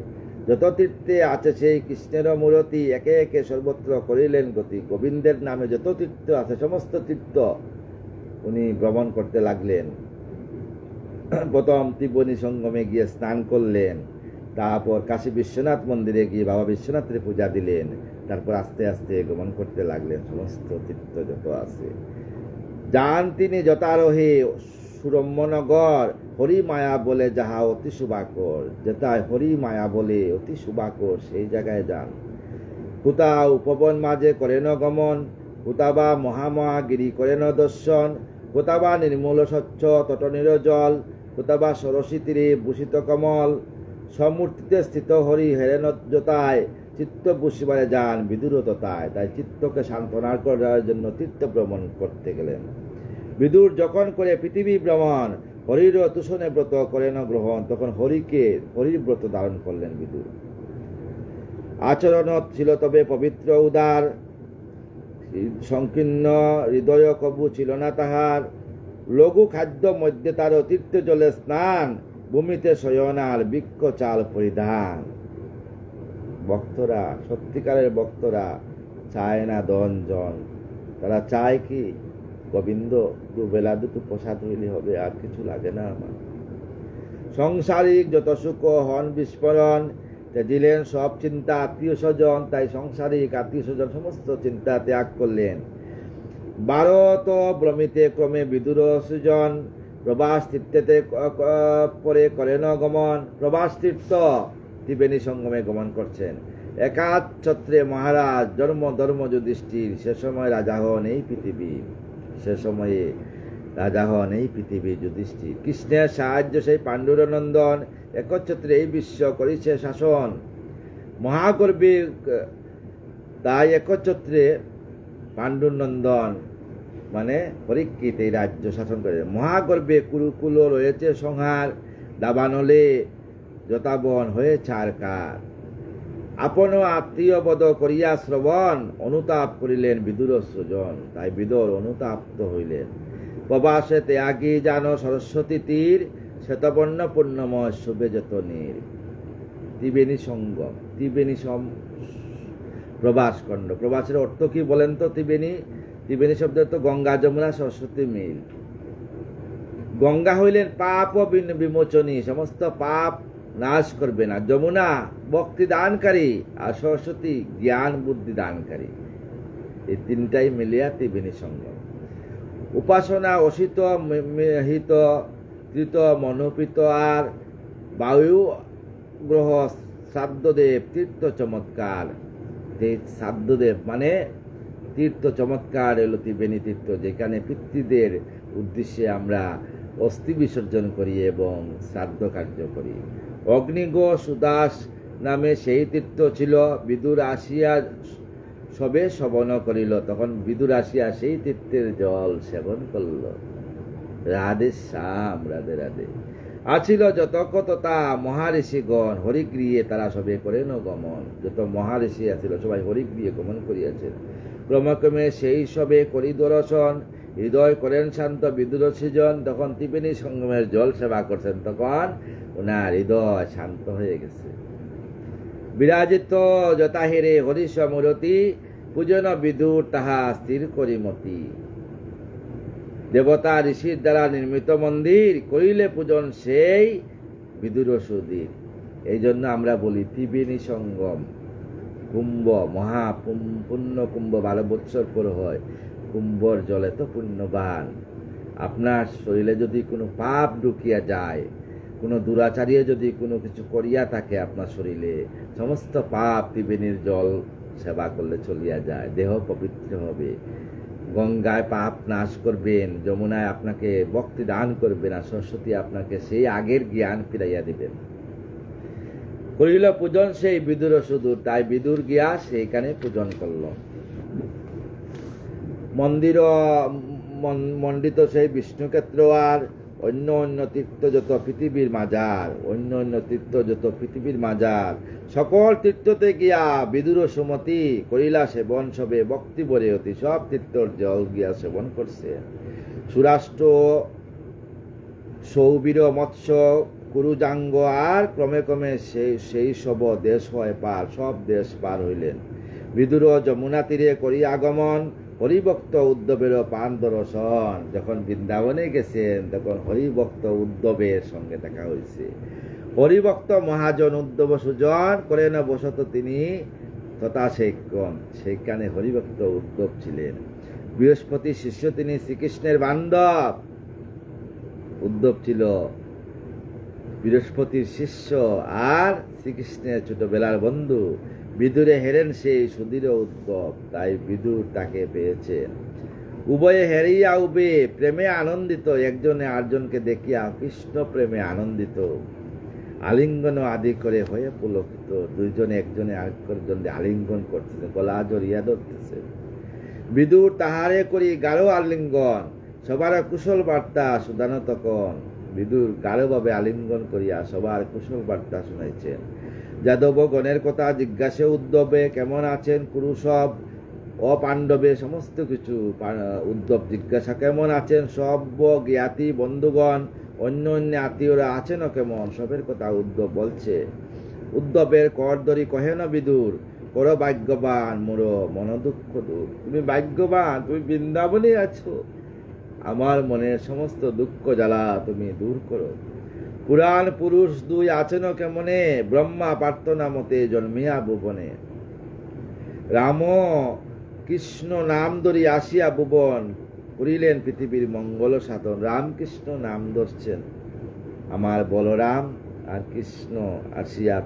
যত তীর্থে আছে সেই কৃষ্ণের মূরতি, একে একে সর্বত্র করিলেন গতি। গোবিন্দের নামে যত তীর্থ আছে সমস্ত তীর্থ উনি ভ্রমণ করতে লাগলেন। প্রথম ত্রিবেণী সঙ্গমে গিয়ে স্নান করলেন, তারপর কাশী বিশ্বনাথ মন্দিরে গিয়ে বাবা বিশ্বনাথের পূজা দিলেন, তারপর আস্তে আস্তে গমন করতে লাগলেন সমস্ত তীর্থ যত আছে। যান তিনি যথারোহে সুরম্যনগর, হরি মায়া বলে যাহা অতি শুভাকর। যেটায় হরি মায়া বলে অতি শুভাকর সেই জায়গায় যান। কোথা উপবন মাঝে করেন গমন, কোথা বা মহামহাগিরি করেন দর্শন, কোথা বা নির্মূল স্বচ্ছ তট নিরজল, কোথা বা সরসী তীরে ভূষিত কমল। সমূর্তিতে স্থিত হরি হেরেন যতায়, চিত্ত বুঝিবারে যান বিদুর ততায়। তাই চিত্তকে সান্ত্বনা করার জন্য তীর্থ ভ্রমণ করতে গেলেন। বিদুর যখন করে পৃথিবী ভ্রমণ, হরির তুষণে ব্রত করেন গ্রহণ, তখন হরির ব্রত ধারণ করলেন বিদুর। আচরণ ছিল তবে পবিত্র উদার, সংকীর্ণ হৃদয় কবু ছিল না তাহার। লঘু খাদ্য মধ্যে তার তীর্থ জলে স্নান, ভূমিতে শয়নার বৃক্ষ চাল পরিধান। ভক্তরা, সত্যিকারের ভক্তরা চায় না ধন জন, তারা চায় কি গোবিন্দ দুবেলা দুটো প্রসাদ হইলে হবে, আর কিছু লাগে না আমার। সংসারিক যত সুখ হন বিস্ফোরণ, দিলেন সব চিন্তা আত্মীয় স্বজন। তাই সংসারিক আত্মীয় স্বজন সমস্ত চিন্তা ত্যাগ করলেন। ভারত ভ্রমিতে ক্রমে বিদুর সৃজন, প্রবাস তীর্থেতে পরে করেন গমন। প্রবাস তীর্থ ত্রিবেণী সঙ্গমে গমন করছেন। একাচ্ছত্রে মহারাজ জন্ম ধর্ম যুধিষ্ঠির, সে সময় রাজা হন এই পৃথিবী। সে সময়ে রাজা হন এই পৃথিবী যুধিষ্ঠির। কৃষ্ণের সাহায্য সেই পাণ্ডুর নন্দন, একচ্ছত্রে এই বিশ্ব করিছে শাসন। মহাগর্বে তাই একচ্ছত্রে পাণ্ডুর নন্দন মানে পরীক্ষিত এই রাজ্য শাসন করে। মহাগর্বে কুরুকুল রয়েছে সংহার, দাবানলে যথাবন হয়ে ছাড়কার। আপন আত্মীয় বধ করিয়া শ্রবণ, অনুতাপ করিলেন বিদুর সুজন। তাই বিদুর অনুতাপ্ত হইলেন। প্রবাসে ত্যাগী জান সরস্বতী তীর, শ্বেতবর্ণ পূর্ণময় শুভে যত নীর। ত্রিবেণী সঙ্গম, ত্রিবেণী প্রবাস খণ্ড। প্রবাসের অর্থ কি বলেন তো? ত্রিবেণী শব্দের তো গঙ্গা যমুনা সরস্বতী মিল। গঙ্গা হইলেন পাপ বিমোচনী, সমস্ত পাপ নাশ করবে না। যমুনা ভক্তি দানকারী, আর সরস্বতী জ্ঞান বুদ্ধি দানকারী। এই তিনটাই মিলিয়া ত্রিবেণী সঙ্গম। উপাসনা অসিত হিত তৃত মনোপিত আর বায়ু গ্রহ শ্রাদ্ধদেব তীর্থ চমৎকার। শ্রাদ্ধদেব মানে তীর্থ চমৎকার এলো ত্রিবেণী তীর্থ, যেখানে পিতৃদের উদ্দেশ্যে আমরা অস্থি বিসর্জন করি এবং শ্রাদ্ধ কার্য করি। অগ্নিগো সুদাস নামে সেই তীর্থ ছিল। বিদুর আসিয়া সবে শবন করিল, তখন বিদুর আসিয়া সেই তীর্থের জল সেবন করল। রাধে শ্যাম, রাধে রাধে। আছিল যত কততা মহাঋষিগণ, হরিগৃহে তারা সবে করেন গমন। যত মহাঋষি আছিল সবাই হরিগৃহে গমন করিয়াছেন। ক্রমক্রমে সেই সবে করি দর্শন, হৃদয় করেন শান্ত বিদুর সৃজন। তখন ত্রিবেণী সঙ্গমের জল সেবা করছেন, তখন ওনার হৃদয় শান্ত হয়ে গেছে। বিরাজিত যথাহেরে হরিশ মূরতি, পূজন বিদুর তাহা স্থির করিমতি। দেবতা ঋষির দ্বারা নির্মিত মন্দির করিলে পূজন সেই বিদুর সুধীর। এই জন্য আমরা বলি ত্রিবেণী সঙ্গম কুম্ভ, মহা পুণ্য কুম্ভ 12 বৎসর পর হয়। কুম্ভর জলে তো পুণ্যবান। আপনার শরীরে যদি কোনো পাপ ঢুকিয়া যায়, কোনো দুরাচারিয়ে যদি কোনো কিছু করিয়া থাকে আপনার শরীরে, সমস্ত পাপ ত্রিবেণীর জল সেবা করলে চলিয়া যায়, দেহ পবিত্র হবে। গঙ্গায় পাপ নাশ করবেন, যমুনায় আপনাকে ভক্তি দান করবেন, আর সরস্বতী আপনাকে সেই আগের জ্ঞান ফিরাইয়া দিবেন। করিল পূজন সেই বিদুর সুদূর, তাই বিদুর গিয়া সেইখানে পূজন করল। মন্দির মণ্ডিত সেই বিষ্ণুক্ষেত্র আর অন্য অন্য তীর্থ যত পৃথিবীর মাজার, সকল তীর্থতে গিয়া বিদুর সুমতি করিলা সেবন, সবে ভক্তি ভরে অতি সব তীর্থর জল গিয়া সেবন করছে। সুরাষ্ট্র সৌবীর মৎস্য কুরুজাঙ্গ আর ক্রমে ক্রমে সেই সব দেশ হয় পার, সব দেশ পার হইলেন। বিদুর যমুনা তীরে করি আগমন, হরিভক্ত উদ্ধবের পান দর্শন। যখন বৃন্দাবনে গেছেন তখন হরিভক্ত উদ্ধবের সঙ্গে দেখা হয়েছে। হরিভক্ত মহাজন উদ্ধব সুজন করেন বসত তিনি তথা সেইখানে হরিভক্ত উদ্ধব ছিলেন। বৃহস্পতি শিষ্য তিনি, শ্রীকৃষ্ণের বান্ধব উদ্ধব ছিল বৃহস্পতির শিষ্য আর শ্রীকৃষ্ণের ছোটবেলার বন্ধু। বিদুরে হেরেন সেই সুধীর উদ্ধব, তাই বিদুর তাকে পেয়েছেন। উভয়ে হেরিয়া উবে প্রেমে আনন্দিত, একজনে আরেকজনকে দেখিয়া কৃষ্ণ প্রেমে আনন্দিত। আলিঙ্গন আদি করে হয়ে পুলকিত, দুইজনে একজনে আরেকজন আলিঙ্গন করতেছে, গলা জড়িয়া ধরতেছে। বিদুর তাহারে করি গাঢ় আলিঙ্গন, সবার কুশল বার্তা শুধানো তখন। বিদুর গাঢ়ভাবে আলিঙ্গন করিয়া সবার কুশল বার্তা শুনাইছেন। যাদব গণের কথা জিজ্ঞাসে উদ্ধবে, কেমন আছেন কুরুসব ও পাণ্ডবে, সমস্ত কিছু উদ্ধব জিজ্ঞাসা, কেমন আছেন সব জ্ঞাতি বন্ধুগণ, অন্য অন্য আত্মীয়রা আছেন কেমন, সবের কথা উদ্ধব বলছে। উদ্ধবের কর ধরি কহেন বিদুর, কর ভাগ্যবান মোর মন দুঃখ দূর। তুমি ভাগ্যবান, তুমি বৃন্দাবনে আছো, আমার মনের সমস্ত দুঃখ জ্বালা তুমি দূর করো। পুরাণ পুরুষ দুই আছেন কেমনে, ব্রহ্মা প্রার্থনা মতে জন্মিয়া ভুবনে। রাম কৃষ্ণ নাম ধরি আসিয়া ভুবন, করিলেন পৃথিবীর মঙ্গল সাধন। রামকৃষ্ণ নাম ধরছেন, আমার বলরাম আর কৃষ্ণ আসিয়া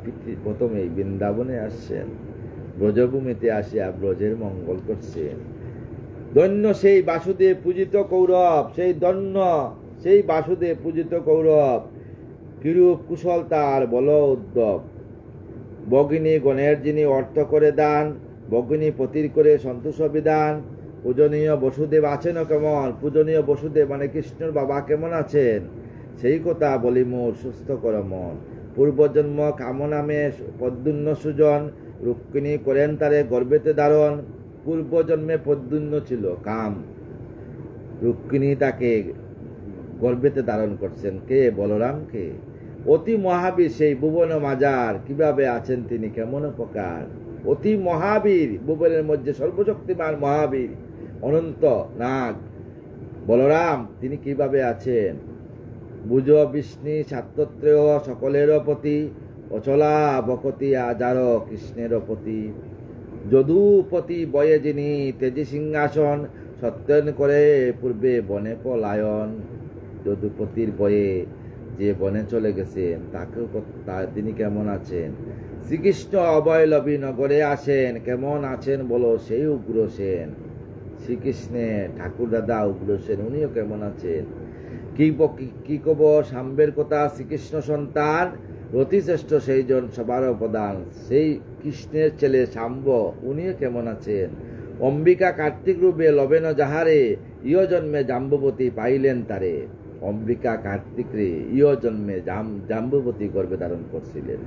প্রথমেই বৃন্দাবনে আসছেন, ব্রজভূমিতে আসিয়া ব্রজের মঙ্গল করছেন। ধন্য সেই বাসুদেব পূজিত কৌরব, সেই বাসুদেব পূজিত কৌরব, কিরূপ কুশল তার বল উদ্ধব। ভগিনী গণের যিনি অর্থ করে দান, ভগিনী পতির করে সন্তোষ বিধান। পূজনীয় বসুদেব আছেন কেমন, পূজনীয় বসুদেব মানে কৃষ্ণর বাবা কেমন আছেন, সেই কথা বলি মোর সুস্থ কর মন। পূর্বজন্ম কামনামে পদ্মুন্ন সুজন, রুক্মিণী করেন তারে গর্বেতে ধারণ। পূর্বজন্মে পদ্মুন্ন ছিল কাম, রুক্মিণী তাকে গর্বেতে ধারণ করছেন। কে? বলরামকে। অতি মহাবীর সেই ভুবন মাজার, কিভাবে আছেন তিনি, কেমন প্রকার। অতি মহাবীর, ভুবনের মধ্যে সর্বশক্তিমান মহাবীর অনন্ত নাগ বলরাম, তিনি কিভাবে আছেন। বুঝ বিষ্ণু ছাত্রত্রেয় সকলের পতি, অচলা বকতি আজার কৃষ্ণের পতি। যদুপতি বয়ে যিনি তেজি সিংহাসন, সত্যয়ন করে পূর্বে বনে পলায়ন। যদুপতির বয়ে যে বনে চলে গেছেন তাকেও তিনি কেমন আছেন। শ্রীকৃষ্ণ অবয়লবী নগরে আসেন, কেমন আছেন বলো সেই উগ্রসেন। শ্রীকৃষ্ণের ঠাকুর দাদা উগ্রসেন, উনিও কেমন আছেন। কি কব সাম্বের কথা, শ্রীকৃষ্ণ সন্তান রতিশ্রেষ্ঠ সেইজন সবার প্রধান। সেই কৃষ্ণের ছেলে শাম্ব, উনিও কেমন আছেন। অম্বিকা কার্তিক রূপে লবেন যাহারে, ইয় জন্মে জাম্বুবতী পাইলেন তারে। অম্বিকা কার্তিক রে ইয় জন্মে জাম্বুবতী গর্ভে ধারণ করছিলেন।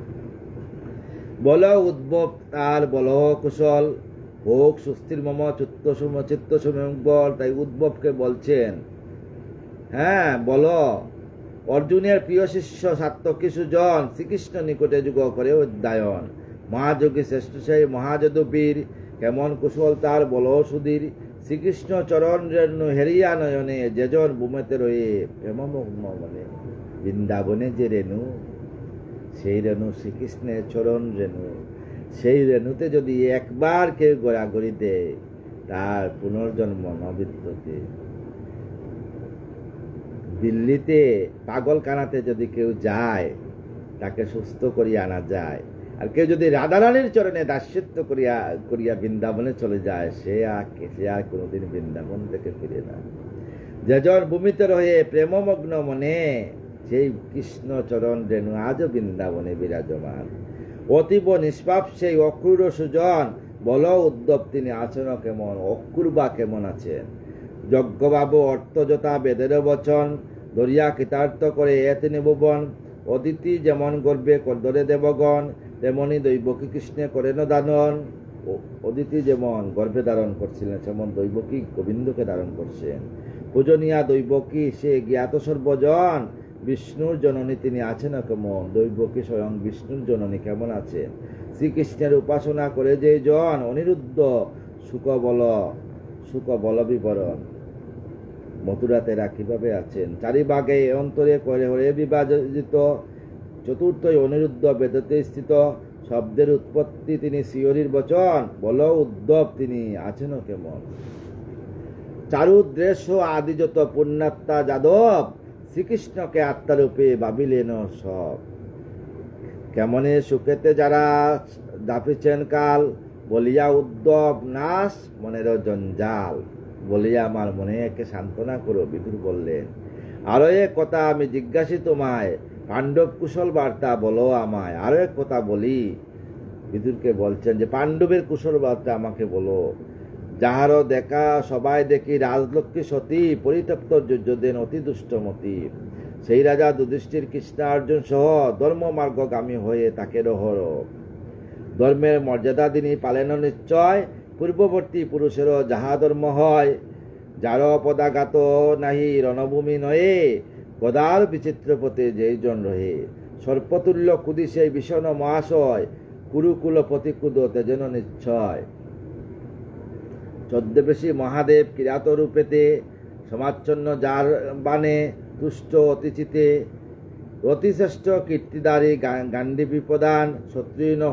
বল উদ্ভব তার বল কুশল, হোক সুস্থির মম চিত্ত সুমঙ্গল। তাই উদ্ভবকে বলছেন, হ্যাঁ বলো। অর্জুনের প্রিয় শিষ্য সাত্তকী সুজন, শ্রীকৃষ্ণ নিকটে যুগ করে অধ্যায়ন। মহাযোগী শ্রেষ্ঠ সেই মহাযদুবীর, কেমন কুশল তার বলো সুধীর, শ্রীকৃষ্ণ চরণ রেণু হেরিয়া নয়নে, যেজন বুমেতে রয়ে প্রেমমগ্ন মনে। বৃন্দাবনে যে রেণু, সেই রেণু শ্রীকৃষ্ণের চরণ রেণু। সেই রেণুতে যদি একবার কেউ গড়াগড়ি দেয়, তার পুনর্জন্ম নবিদ্যতে। দিল্লিতে পাগলখানাতে যদি কেউ যায়, তাকে সুস্থ করিয়া আনা যায়। আর কেউ যদি রাধারানীর চরণে দাস্যত্ব করিয়া বৃন্দাবনে চলে যায়, সে আর কোনোদিন বৃন্দাবন থেকে ফিরে না। যেজন ভূমিতে রয়ে প্রেমমগ্ন মনে, সেই কৃষ্ণ চরণ রেণু আজও বৃন্দাবনে বিরাজমান। অতীব নিষ্পাপ সেই অক্রূর সুজন, বল উদ্ধব তিনি আছেন কেমন, অক্রূর বা কেমন আছেন। যজ্ঞবাবু অর্থযথা বেদের বচন, দরিয়া কৃতার্থ করে তিনি ভুবন। অদিতি যেমন গর্বে করদরে দেবগণ, তেমনি দৈবকী কৃষ্ণে করেন দানন। অদিতি যেমন গর্ভে ধারণ করছিলেন, সেমন দৈবকী গোবিন্দকে ধারণ করছেন। পূজনীয়া দৈবকী সে জ্ঞাত সর্বজন, বিষ্ণুর জননী তিনি আছেন কেমন, দৈবকী স্বয়ং বিষ্ণুর জননী কেমন আছেন। শ্রীকৃষ্ণের উপাসনা করে যে জন, অনিরুদ্ধ সুখ বল বিবরণ। মথুরাতে কিভাবে আছেন, চারিভাগে অন্তরে করে হরে বিভাজিত। চতুর্থই অনিরুদ্ধ বেদতে স্থিত, শব্দের উৎপত্তি তিনি শিয়রির বচন, বল উদ্ধব তিনি আছেন কেমন। চারুদ্রেশ আদি যত পুণ্যাত্মা যাদব, শ্রীকৃষ্ণকে আত্মারূপে ভাবিলেন সব। কেমনে সুখেতে যারা দাপিছেন কাল, বলিয়া উদ্ধব নাশ মনের জঞ্জাল। বলিয়া আমার মনে একে সান্ত্বনা করো, বিদুর বললেন। আরো এক কথা আমি জিজ্ঞাসি তোমায়, পাণ্ডব কুশল বার্তা বলো আমায়। আরো এক কথা বলি, বিদুরকে বলছেন যে পাণ্ডবের কুশল বার্তা আমাকে বলো। যাহারও দেখা সবাই দেখি রাজলক্ষ্মী সতী, পরিত্যক্ত যুদ্ধদেন অতি দুষ্টমতি। সেই রাজা যুধিষ্ঠির কৃষ্ণার্জুন সহ ধর্ম মার্গগামী হয়ে তাকে রহর। ধর্মের মর্যাদা তিনি পালেন নিশ্চয়, পূর্ববর্তী পুরুষেরও যাহা ধর্ম হয়। যার পদাঘাত নাহি রণভূমি নয়ে, গদার বিচিত্র পথে যেইজন রহে। সর্পতুল্য কুদি সেই ভীষণ মহাশয়, কুরুকুল প্রতিকুদ তেজেন নিশ্চয়। ছদ্মবেশী মহাদেব কিরাত রূপেতে, সমাচ্ছন্ন যার বানে তুষ্ট অতিচিতে। অতিশ্রেষ্ঠ কীর্তিদারী গান্ডীবী প্রদান, শত্রুহীন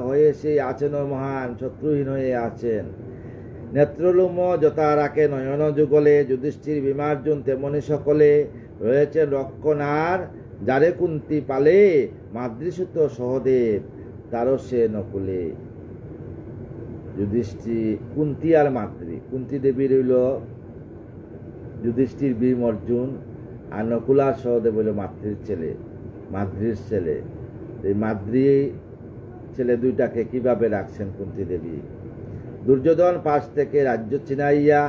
হয়ে সেই আছেন মহান, শত্রুহীন হয়ে আছেন। নেত্রলুম যথা রাখে নয়ন যুগলে, যুধিষ্ঠির ভীমার্জুন তেমনি সকলে। রয়েছেন রক্ষণার যারে কুন্তি পালে, মাতৃসূত সহদেব তারও সে নকুলে। যুধিষ্ঠির কুন্তি আর মাতৃ, কুন্তি দেবী রইল যুধিষ্ঠির ভীম অর্জুন, আর নকুলার সহদেব হইল মাতৃর ছেলে। এই মাতৃ ছেলে দুইটাকে কিভাবে রাখছেন কুন্তি দেবী। দুর্যোধন পাশ থেকে রাজ্য ছিনাইয়া,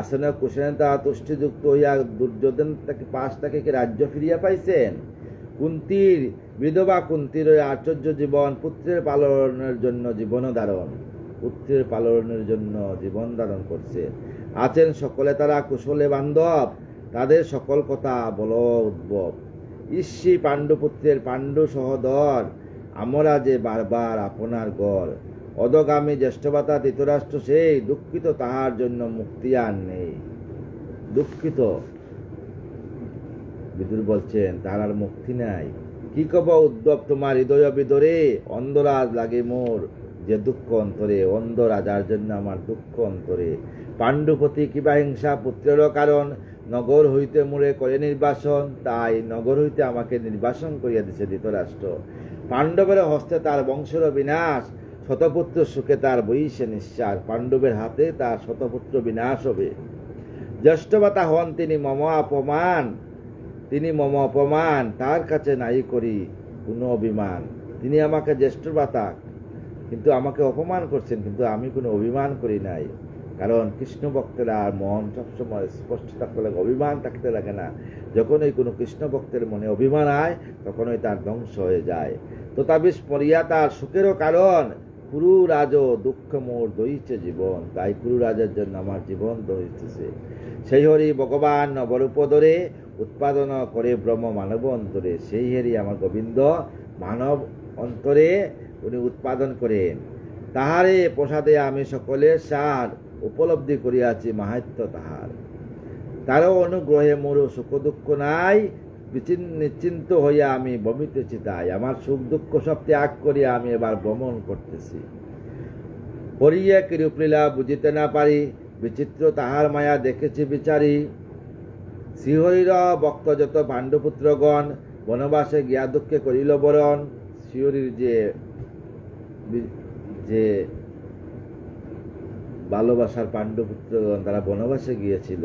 আসনে কুশনে তাহা তুষ্টিযুক্ত হইয়া দুর্যোধন পাশ থেকে কি রাজ্য ফিরিয়া পাইছেন। কুন্তির বিধবা কুন্তির আশ্চর্য জীবন, পুত্রের পালনের জন্য জীবন ধারণ করছে। আছেন সকলে তারা কুশলে বান্ধব, তাদের সকল কথা বল উদ্ভব। ঈর্ষি পাণ্ডুপুত্রের পাণ্ডু সহদর, আমরা যে বারবার আপনার গড়। অধগামী জ্যেষ্ঠভাতা ধৃতরাষ্ট্র সেই, দুঃখিত তাহার জন্য মুক্তি আর নেই। দুঃখিত, বিদুর বলছেন তার আর মুক্তি নাই। কি কব উদ্ধব তোমার হৃদয় বিদরে, অন্ধরাজ লাগে মোর যে দুঃখ অন্তরে। অন্ধ রাজার জন্য আমার দুঃখ অন্তরে। পাণ্ডুপতি কিবা হিংসা পুত্রেরও কারণ, নগর হইতে মোরে করে নির্বাসন। তাই নগর হইতে আমাকে নির্বাসন করিয়া দিছে ধৃতরাষ্ট্র। পাণ্ডবের হস্তে তার বংশের বিনাশ, শতপুত্র সুখে তার বইছে নিঃশ্বাস। পাণ্ডবের হাতে তার শতপুত্র বিনাশ হবে। জ্যেষ্ঠভাতা হন তিনি মম অপমান, তার কাছে নাই করি কোনো অভিমান। তিনি আমাকে জ্যেষ্ঠভাতা, কিন্তু আমাকে অপমান করছেন, কিন্তু আমি কোনো অভিমান করি নাই। কারণ কৃষ্ণ ভক্তেরা মন সবসময় স্পষ্ট থাকতে লাগে, অভিমান থাকতে লাগে না। যখনই কোনো কৃষ্ণ ভক্তের মনে অভিমান হয়, তখনই তার ধ্বংস হয়ে যায়। তথাপি স্মরিয়া তার সুখেরও কারণ, কুরু রাজ দুঃখ মোর দইছে জীবন। তাই কুরু রাজের জন্য আমার জীবন দইতেছে। সেই হরি ভগবান নবরূপ ধরে, উৎপাদন করে ব্রহ্ম মানব অন্তরে। সেই হরি আমার গোবিন্দ মানব অন্তরে উনি উৎপাদন করেন। তাহারে প্রসাদে আমি সকলের সার উপলব্ধি করিয়াছি মাহাত্ম্য তাহার। তারও অনুগ্রহে মোর সুখ দুঃখ নাই, নিশ্চিন্ত হইয়া আমি ভ্রমিতেছি তাই। আমার সুখ দুঃখ সব ত্যাগ করিয়া আমি এবার ভ্রমণ করতেছি। হরিয়া কিরূপ লীলা বুঝিতে না পারি, বিচিত্র তাহার মায়া দেখেছি বিচারি। শ্রীহরির ভক্ত যত পাণ্ডুপুত্রগণ, বনবাসে গিয়া দুঃখে করিল বরণ। শ্রীহরির যে ভালোবাসার পাণ্ডুপুত্রগণ, তারা বনবাসে গিয়েছিল,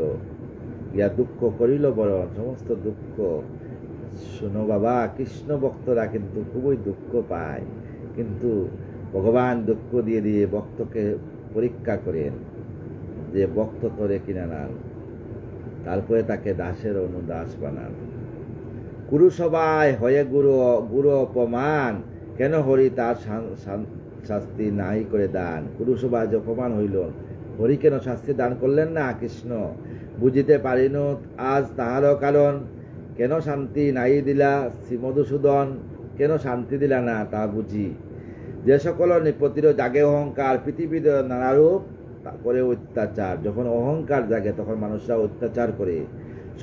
গিয়া দুঃখ করিল বরণ, সমস্ত দুঃখ। শোনো বাবা, কৃষ্ণ ভক্তরা কিন্তু খুবই দুঃখ পায়, কিন্তু ভগবান দুঃখ দিয়ে দিয়ে ভক্তকে পরীক্ষা করেন যে ভক্ত তরে কিনা নান, তারপরে তাকে দাসের অনুদাস বানান। কুরুসভায় হয়ে গুরু অপমান, কেন হরি তার শাস্তি নাই করে দান। কুরুসভায় যে অপমান হইল, হরি কেন শাস্তি দান করলেন না? কৃষ্ণ বুঝিতে পারিন আজ তাহারও কারণ, কেন শান্তি নাই দিলা শ্রীমধুসূদন, কেন শান্তি দিলা না তা বুঝি। যে সকল নিপতির জাগে অহংকার, পৃথিবীর নানারূপ করে অত্যাচার। যখন অহংকার জাগে তখন মানুষরা অত্যাচার করে।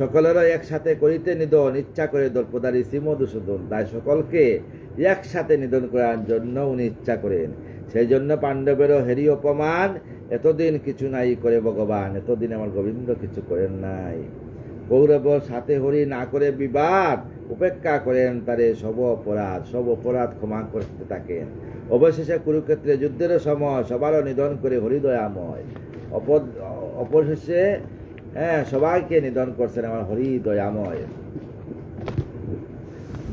সকলেরও একসাথে করিতে নিধন, ইচ্ছা করে দর্পদারী শ্রীমধুসূদন। তাই সকলকে একসাথে নিধন করার জন্য উনি ইচ্ছা করেন। সেই জন্য পাণ্ডবেরও হেরি অপমান, এতদিন কিছু নাই করে ভগবান, এতদিন আমার গোবিন্দ কিছু করেন নাই। কৌরবর সাথে হরি না করে বিবাদ, উপেক্ষা করেন তারে সব অপরাধ ক্ষমা করতে থাকেন। অবশেষে কুরুক্ষেত্রে যুদ্ধের সময় সবারও নিধন করে হরিদয়াময়। অবশেষে সবাইকে নিধন করছেন আমার হরিদয়াময়।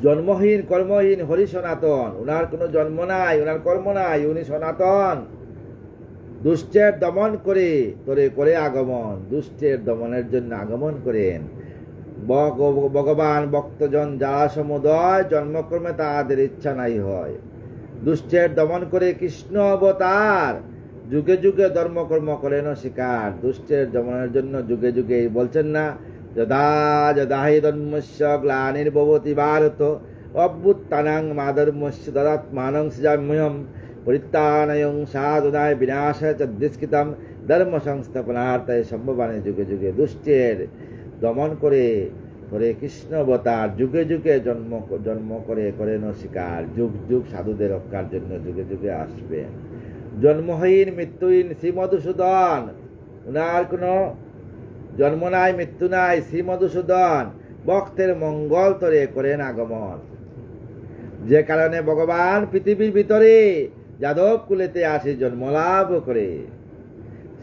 জন্মহীন কর্মহীন হরি সনাতন, উনার কোনো জন্ম নাই, উনার কর্ম নাই, উনি সনাতন। দুষ্টের দমন করে তোরে করে আগমন, দুষ্টের দমনের জন্য আগমন করেন ভগবান। ভক্তজন যারা সমুদয়, জন্মক্রমে তাদের ইচ্ছা নাই হয়। দুষ্টের দমন করে কৃষ্ণ অবতার, যুগে যুগে ধর্মকর্ম করেন শিকার। দুষ্টের দমনের জন্য যুগে যুগে বলছেন না, যদা যদা হি ধর্মস্য গ্লানির্ভবতি ভারত অভ্যুত্থানাং মাধর্মস্য তদাত্মানং সৃজাম্যহম পরিত্রাণায়ং সাধনায় বিনাশায় চ দুষ্কৃতম ধর্ম সংস্থাপনার্থায় সম্ভবানে। যুগে যুগে দুষ্টের দমন করে করে কৃষ্ণ অবতার, যুগে যুগে জন্ম করে করেন শিকার। যুগ যুগ সাধুদের রক্ষার জন্য যুগে যুগে আসবেন। জন্মহীন মৃত্যুহীন শ্রীমধুসূদন, উনার কোনো জন্ম নাই মৃত্যু নাই। শ্রীমধুসূদন ভক্তের মঙ্গল তরে করেন আগমন। যে কারণে ভগবান পৃথিবীর ভিতরে যাদব কুলেতে আসে জন্মলাভ করে।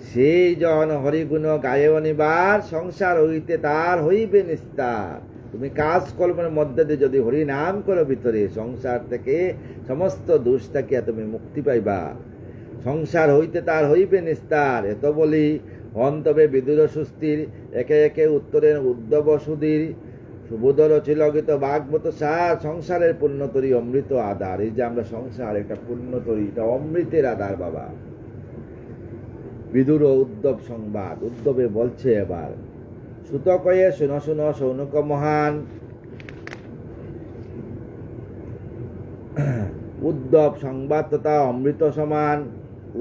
সেই জন হরিগুণ গায়ে অনিবার, সংসার হইতে তার হইবে নিস্তার। তুমি কাজ কর্মের মধ্যে দিয়ে যদি হরি নাম করো ভিতরে, সংসার থেকে সমস্ত দোষ থেকে তুমি মুক্তি পাইবা। সংসার হইতে তার হইবে নিস্তার। এত বলি হন্তবে বিদুর সুস্থির, একে একে উত্তরের উদ্ধব সুধীর। সুবোধর ছিল গীত ভাগবত সার, সংসারের পুণ্যতরী অমৃত আধার। এই যে আমরা সংসার একটা পুণ্যতরী, এটা অমৃতের আধার বাবা। বিদুর উদ্ধব সংবাদ, উদ্ধবে বলছে এবার, সুত কয়ে শুনো শুনো সৌনক মহান। উদ্ধব সংবাদ তথা অমৃত সমান,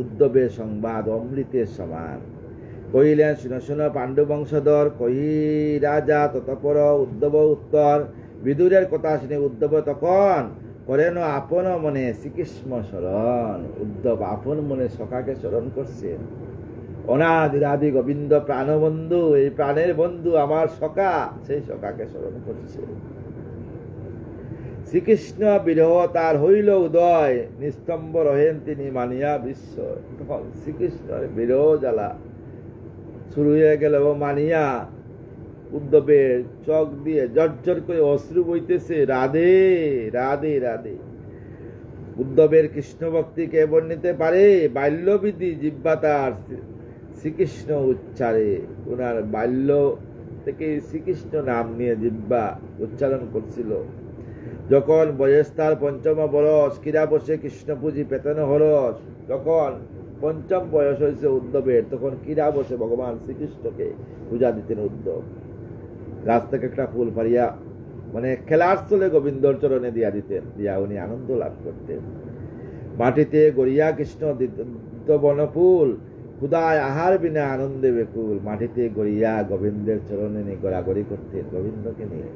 উদ্ধবের সংবাদ অমৃতের সমান। কহিলেন শুনো শুনো পাণ্ডু বংশধর, কহি রাজা ততপর উদ্ধব উত্তর। বিদুরের কথা শুনে উদ্ধব তখন করেন আপন মনে শ্রীকৃষ্ণ স্মরণ। উদ্ধব আপন মনে সখাকে স্মরণ করছেন। অনাদিরাদি গোবিন্দ প্রাণবন্ধু, এই প্রাণের বন্ধু আমার সখা, সেই সখাকে স্মরণ করছে। শ্রীকৃষ্ণ বিরহ তার হইল উদয়, নিস্তম্ভ রহেন তিনি মানিয়া বিশ্ব। তখন শ্রীকৃষ্ণের বিরহ জ্বালা শুরু হয়ে গেল মানিয়া উদ্ধবের চোখ দিয়ে জর্জর করে অশ্রু বইতেছে। রাধে রাধে রাধে। উদ্ধবের কৃষ্ণ ভক্তিকে বর্ণিতে পারে বাল্যবিধি জিহ্বা তার শ্রীকৃষ্ণ উচ্চারে। ওনার বাল্য থেকে শ্রীকৃষ্ণ নাম নিয়ে জিহ্বা উচ্চারণ করছিল। যখন বয়স তার পঞ্চম বরস, ক্রীড়া বসে কৃষ্ণ পুঁজি পেতন হরস। যখন পঞ্চম বয়স হয়েছে উদ্ধবের, তখন ক্রীড়া বসে ভগবান শ্রীকৃষ্ণকে পূজা দিতেন উদ্ধব। গাছ থেকে একটা ফুল পারিয়া মানে খেলার স্থলে গোবিন্দর চরণে দিয়া দিতেন, দিয়া উনি আনন্দ লাভ করতেন। মাটিতে গড়িয়া কৃষ্ণ দিত বনফুল, ক্ষুদায় আহার বিনা আনন্দে বেকুল। মাটিতে গড়িয়া গোবিন্দের চরণে নিয়ে গড়াগড়ি করতেন গোবিন্দকে নিয়ে।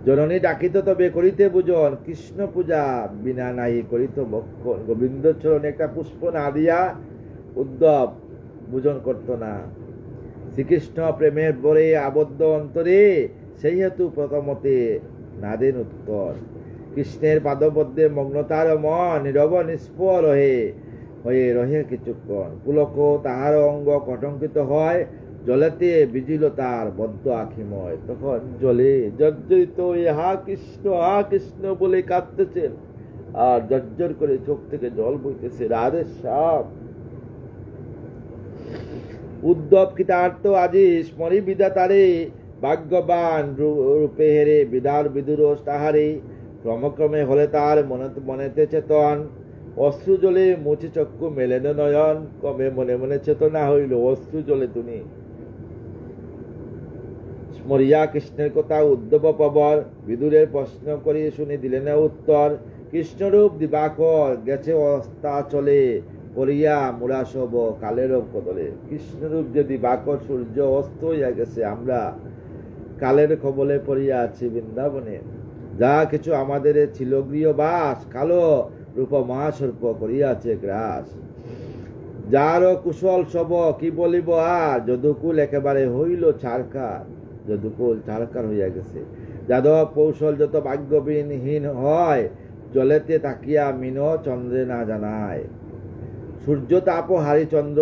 জননী ডাকিত তবে করিতে বুঝন, কৃষ্ণ পূজা বিনা নাই করিত বক্ষণ। গোবিন্দ চরণে একটা পুষ্প না দিয়া উদ্ধব পূজন করত না। শ্রীকৃষ্ণ প্রেমের বরে আবদ্ধ অন্তরে, সেই হেতু প্রথমতে না দেন উত্তর। কৃষ্ণের পাদপদ্মে মগ্নতার মন, নীরব নিষ্ফল হয়ে রহে কিছুক্ষণ। পুলক তাহার অঙ্গ কটঙ্কিত হয়, জলেতে বিজিল তার বদ্ধ আখিময়। তখন জলে জর্জরিত হা কৃষ্ণ বলে কাঁদতেছেন, আর জর্জর করে চোখ থেকে জল বইতেছে। রাধে শ্যাম। উদ্ধব কৃতার্থ আজি স্মরি বিধাতারে, ভাগ্যবান রূপে হেরে বিদার বিদুর তাহারে। ক্রমক্রমে হলে তার মনেতে চেতন, অশ্রু জলে মুছে চক্ষু মেলেন নয়ন। কমে মনে মনে চেতনা হইল, অশ্রু জলে তুমি স্মরিয়া কৃষ্ণের কথা উদ্ধব প্রবর। বিদুরের প্রশ্ন করি শুনি দিলেন উত্তর। কৃষ্ণরূপ দিবাকর গেছে অস্তাচলে, করিয়া মুরা সব কালের কদলে। কৃষ্ণরূপ যে দিবাকর সূর্য অস্ত হইয়া গেছে, আমরা কালের কবলে পড়িয়া আছি বৃন্দাবনে। যা কিছু আমাদের ছিল গৃহবাস, কালো রূপ মহাসর্প করিয়াছে গ্রাস। যার কুশল সব কি বলিব আর, যদুকুল একেবারে হইল ছারখার। যদুকুল ছারখার হইয়া গেছে। যাদব কৌশল যত ভাগ্যবিহীন হয়, জলেতে তাকিয়া মিন চন্দ্রে না জানায়। সূর্য তাপ হারিচন্দ্র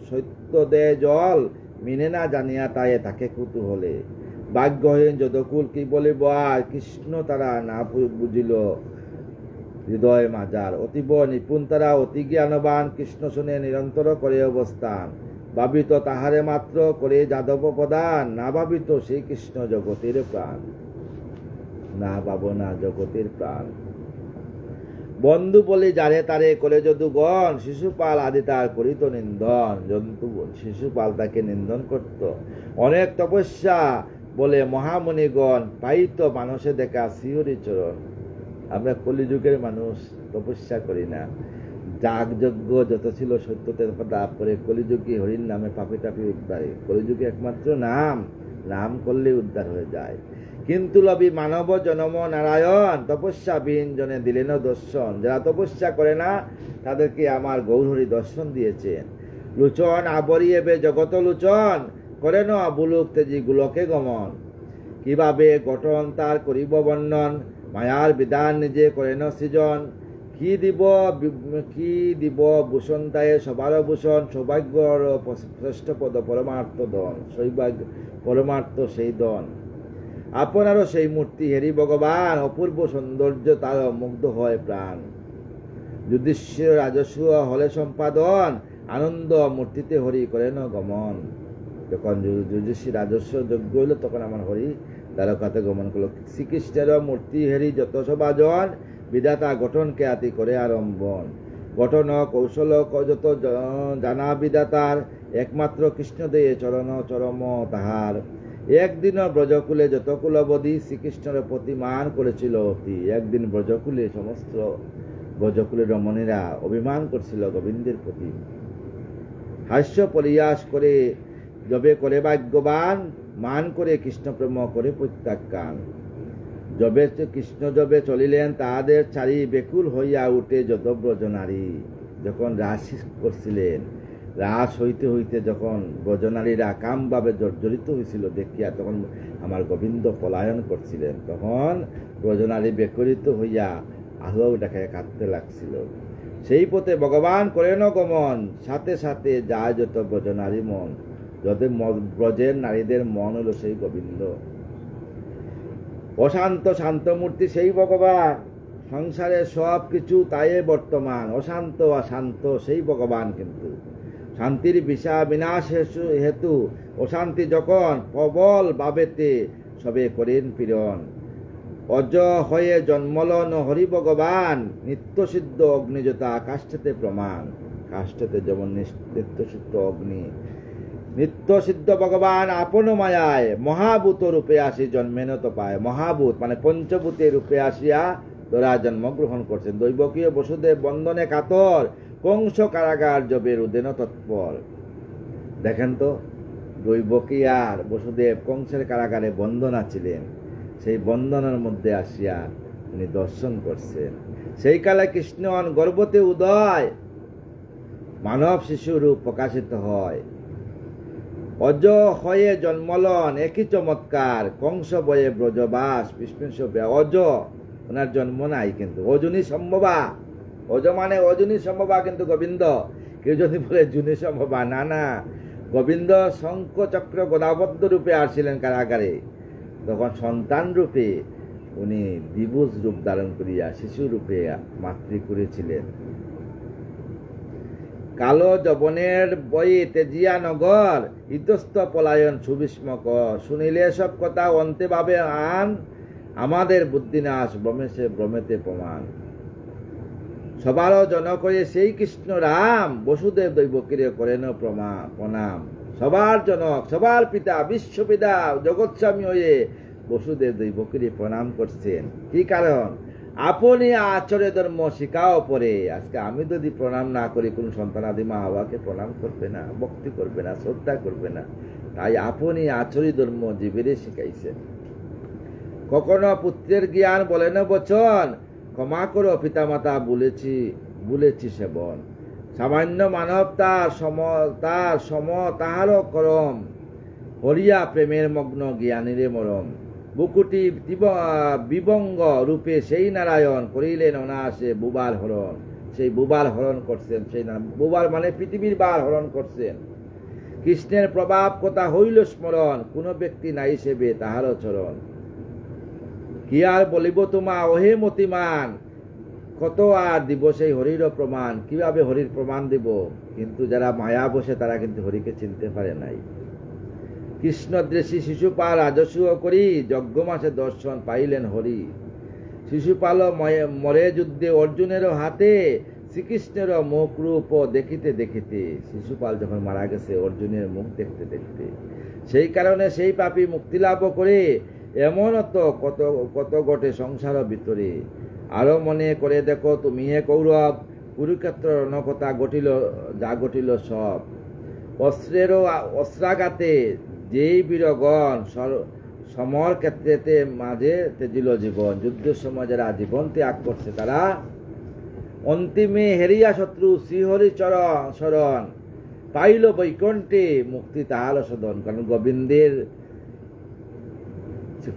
সত্য দে জল, মিনে না জানিয়া তাই তাকে কুতূহলে। ভাগ্যহীন যদকুল কি বলিব আর, কৃষ্ণ তারা না বুঝিল হৃদয় মাজার। অতীব নিপুণ তারা অতি জ্ঞানবান, কৃষ্ণ শুনে নিরন্তর করে অবস্থান। ভাবিত তাহারে মাত্র করে যাদব প্রদান, না ভাবিত সেই কৃষ্ণ জগতের প্রাণ। না ভাবনা জগতের প্রাণ। বন্ধু বলি যারে তারে করে যদুগণ, শিশুপাল আদি তার করিত নিন্দন। জন্তু শিশুপাল তাকে নিন্দন করত। অনেক তপস্যা বলে মহামণিগণ, পাইত মানুষে দেখা শিহরি চরণ। আমরা কলিযুগের মানুষ, তপস্যা করি না। যাগযজ্ঞ যত ছিল সত্যতে লাভ করে, কলিযুগে হরির নামে পাপি টাপি উদ্ধারে। কলিযুগে একমাত্র নাম করলে উদ্ধার হয়ে যায়। কিন্তু লবি মানব জনম নারায়ণ, তপস্যা বিহীন জনে দিলেন দর্শন। যারা তপস্যা করে না তাদেরকে আমার গৌরহরি দর্শন দিয়েছেন। লুচন আবরি এবে জগত লুচন, করেন বুলুক তেজি গুলকে গমন। কিভাবে গঠন তার করিব বর্ণন, মায়ার বিধান নিজে করেন সৃজন। কি দিব ভূষণ তায়ে সবার ভূষণ, সৌভাগ্যর শ্রেষ্ঠ পদ পরমার্থ ধন। সৌভাগ্য পরমার্থ সেই ধন। আপনারও সেই মূর্তি হেরি ভগবান, অপূর্ব সৌন্দর্য তার মুগ্ধ হয় প্রাণ। যুধিষ্ঠির রাজস্ব হলে সম্পাদন, আনন্দ মূর্তিতে হরি করেন গমন। যখন যুধিষ্ঠির রাজস্ব যোগ্য হইল, তখন আমার হরি দ্বারকাতে গমন করল। শ্রীকৃষ্ণের মূর্তি হেরি যত সবাজন, বিধাতা গঠন কেয়াতি করে আরম্ভন। গঠন কৌশল যত জানা বিধাতার, একমাত্র কৃষ্ণ দেয়ে চরণ চরম তাহার। একদিন ব্রজকুলে যত কুলবধি, শ্রীকৃষ্ণের প্রতিমান করেছিল অতি। একদিন ব্রজকুলে সমস্ত ব্রজকুলের রমণীরা অভিমান করছিল গোবিন্দের প্রতি। হাস্য পরিহাস করে যবে করে ভাগ্যবান, মান করে কৃষ্ণপ্রেম করে প্রত্যাখ্যান। কৃষ্ণ যবে চলিলেন, তাহাদের চারি বেকুল হইয়া উঠে যত ব্রজনারী। যখন রাস করছিলেন, রাস হইতে হইতে যখন ব্রজনারীরা কামভাবে জর্জরিত হয়েছিল দেখিয়া, তখন আমার গোবিন্দ পলায়ন করছিলেন। তখন ব্রজনারী বেকরিত হইয়া আহ্লাদ দেখায় কাঁদতে লাগছিল। সেই পথে ভগবান করেন গমন, সাথে সাথে যায় যত ব্রজনারী মন। যত ব্রজের নারীদের মন হলো সেই গোবিন্দ। অশান্ত শান্ত মূর্তি সেই ভগবান, সংসারে সব কিছু তাই বর্তমান। অশান্ত অশান্ত সেই ভগবান, কিন্তু শান্তির বিনাশ হেতু অশান্তি যখন প্রবল ভাবেতে সবে করেন পীড়ন। অজ হয়ে জন্মলন হরি ভগবান, নিত্যসিদ্ধ অগ্নিযতা কাষ্ঠেতে প্রমাণ। কাষ্ঠেতে যেমন নিত্যসিদ্ধ অগ্নি, নিত্যসিদ্ধ ভগবান আপন মায়ায় মহাভূত রূপে আসি জন্মেন তো পায়। মহাভূত মানে পঞ্চভূতে রূপে আসিয়া দ্বারা জন্মগ্রহণ করছেন। দৈবকীয় বসুদেব বন্ধনে কাতর, কংস কারাগার জবের উদেন তৎপর। দেখেন তো, দৈবকী আর বসুদেব কংসের কারাগারে বন্দনা ছিলেন, সেই বন্দনার মধ্যে আসিয়া উনি দর্শন করছেন। সেই কালে কৃষ্ণ গর্ভতে উদয়, মানব শিশু রূপ প্রকাশিত হয়। অজ হয়ে জন্মলন একই চমৎকার, কংস বয়ে ব্রজবাস বিষ্ণু। অজ ওনার জন্ম নাই, কিন্তু অজনী সম্ভবা, অজ মানে অজনী সম্ভবা, কিন্তু গোবিন্দ। কেউ যদি বলে জুনি সম্ভবা, না না, গোবিন্দ শঙ্খ চক্র গদাবদ্ধ রূপে আসছিলেন কারাগারে, তখন সন্তান রূপে উনি দ্বিভুজ রূপ ধারণ করিয়া শিশু রূপে মাতৃ করেছিলেন। কালো যবনের বয়ে তেজিয়া নগর, ইতস্ত পলায়ন সুবিস্মক। শুনিলে সব কথা অন্তে ভাবে আন, আমাদের বুদ্ধিনাশ ব্রমেশে ব্রমেতে প্রমাণ। সবারও জনক হয়ে সেই কৃষ্ণ রাম, বসুদেব দৈবকীরে করেন প্রণাম। সবার জনক, সবার পিতা, বিশ্বপিতা, জগৎস্বামী হয়ে বসুদেব দৈবকীরে প্রণাম করছেন। কি কারণ? আপনি আচরে ধর্ম শিখাও পরে। আজকে আমি যদি প্রণাম না করি, কোন সন্তানাদি মা বাবাকে প্রণাম করবে না, ভক্তি করবে না, শ্রদ্ধা করবে না। তাই আপনি আচরি ধর্ম জীবেরে শিখাইছেন। কখনো পুত্রের জ্ঞান বলেন বচন, ক্ষমা করো পিতামাতা বলেছি সেবন। সামান্য মানব তার সম তাহারও করম, হরিয়া প্রেমের মগ্ন জ্ঞানীরে মরম। বুকুটি বিবঙ্গ রূপে সেই নারায়ণ, করিলেন অনায়াসে বুবার হরণ। সেই বুবার হরণ করছেন, সেই বুবার মানে পৃথিবীর বার হরণ করছেন। কৃষ্ণের প্রভাব কথা হইল স্মরণ, কোন ব্যক্তি নাই সেবে তাহারও চরণ। কি আর বলিব তোমা ওহে মতিমান, কত আর দিব সেই হরির প্রমাণ। কিভাবে হরির প্রমাণ দিব? কিন্তু যারা মায়া বসে তারা কিন্তু হরিকে চিনতে পারে নাই। কৃষ্ণদ্রেষী শিশুপাল রাজস্ব করি, যজ্ঞ মাসে দর্শন পাইলেন হরি। শিশুপাল মরে যুদ্ধে অর্জুনেরও হাতে, শ্রীকৃষ্ণের মুখ রূপ দেখিতে দেখিতে। শিশুপাল যখন মারা গেছে অর্জুনের মুখ দেখতে দেখতে, সেই কারণে সেই পাপী মুক্তি লাভ করে। এমন তো কত কত ঘটে সংসার ভিতরে। আরো মনে করে দেখো তুমি হে কৌরব, কুরুক্ষেত্র রণকথা ঘটিল যা ঘটিল সব। অস্ত্রাঘাতে যেই বীরগণ সমর ক্ষেত্রেতে মাঝে তেজিল জীবন। যুদ্ধের সময় যারা জীবন ত্যাগ করছে তারা অন্তিমে হেরিয়া শত্রু শ্রীহরি শরণ, পাইল বৈকুণ্ঠে মুক্তি তাহার সদন। কারণ গোবিন্দের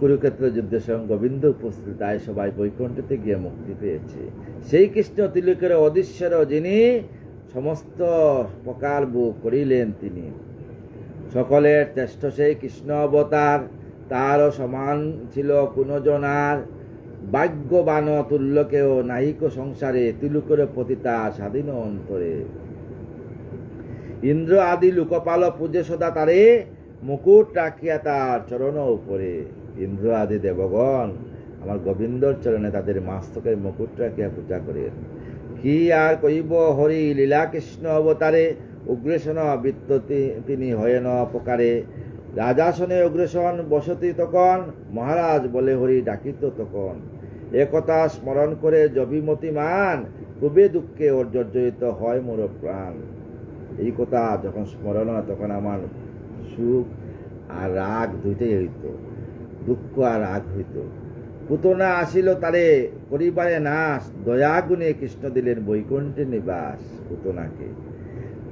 কুরুক্ষেত্র যুদ্ধের সময় গোবিন্দ উপস্থিত, তাই সবাই বৈকুণ্ঠতে গিয়ে মুক্তি পেয়েছে। সেই কৃষ্ণ তিলকের অধীশ্বর, যিনি সমস্ত প্রকার বুক করিলেন তিনি। সকলের শ্রেষ্ঠ সেই কৃষ্ণ অবতার, তারও সমান ছিল কোন জনার। ভাগ্যবান তুল্য কেউ নাহিক সংসারে, তিলকের পতিতা স্বাধীন অন্তরে। ইন্দ্র আদি লোকপাল পূজে সদা তারে, মুকুট রাখিয়া তার চরণ উপরে। ইন্দ্র আদি দেবগণ আমার গোবিন্দর চরণে তাদের মাস্তকের মুকুট রাখিয়া পূজা করেন। কি আর কইব হরি লীলা কৃষ্ণ অবতারে, উগ্রেশন বৃত্ত তিনি হয়েন অপকারে। রাজাসনে উগ্রেশন বসতি তখন, মহারাজ বলে হরি ডাকিত তখন। একথা স্মরণ করে জবিমতিমান, খুবই দুঃখে ওর জর্জরিত হয় মোর প্রাণ। এই কথা যখন স্মরণ হয় তখন আমার সুখ আর রাগ দুইটাই হইত, দুঃখ আর রাগ হইত। পুতনা আসিল তারে পরিবারে নাশ, দয়া গুণে কৃষ্ণ দিলেন বৈকুণ্ঠে নিবাস পুতনাকে।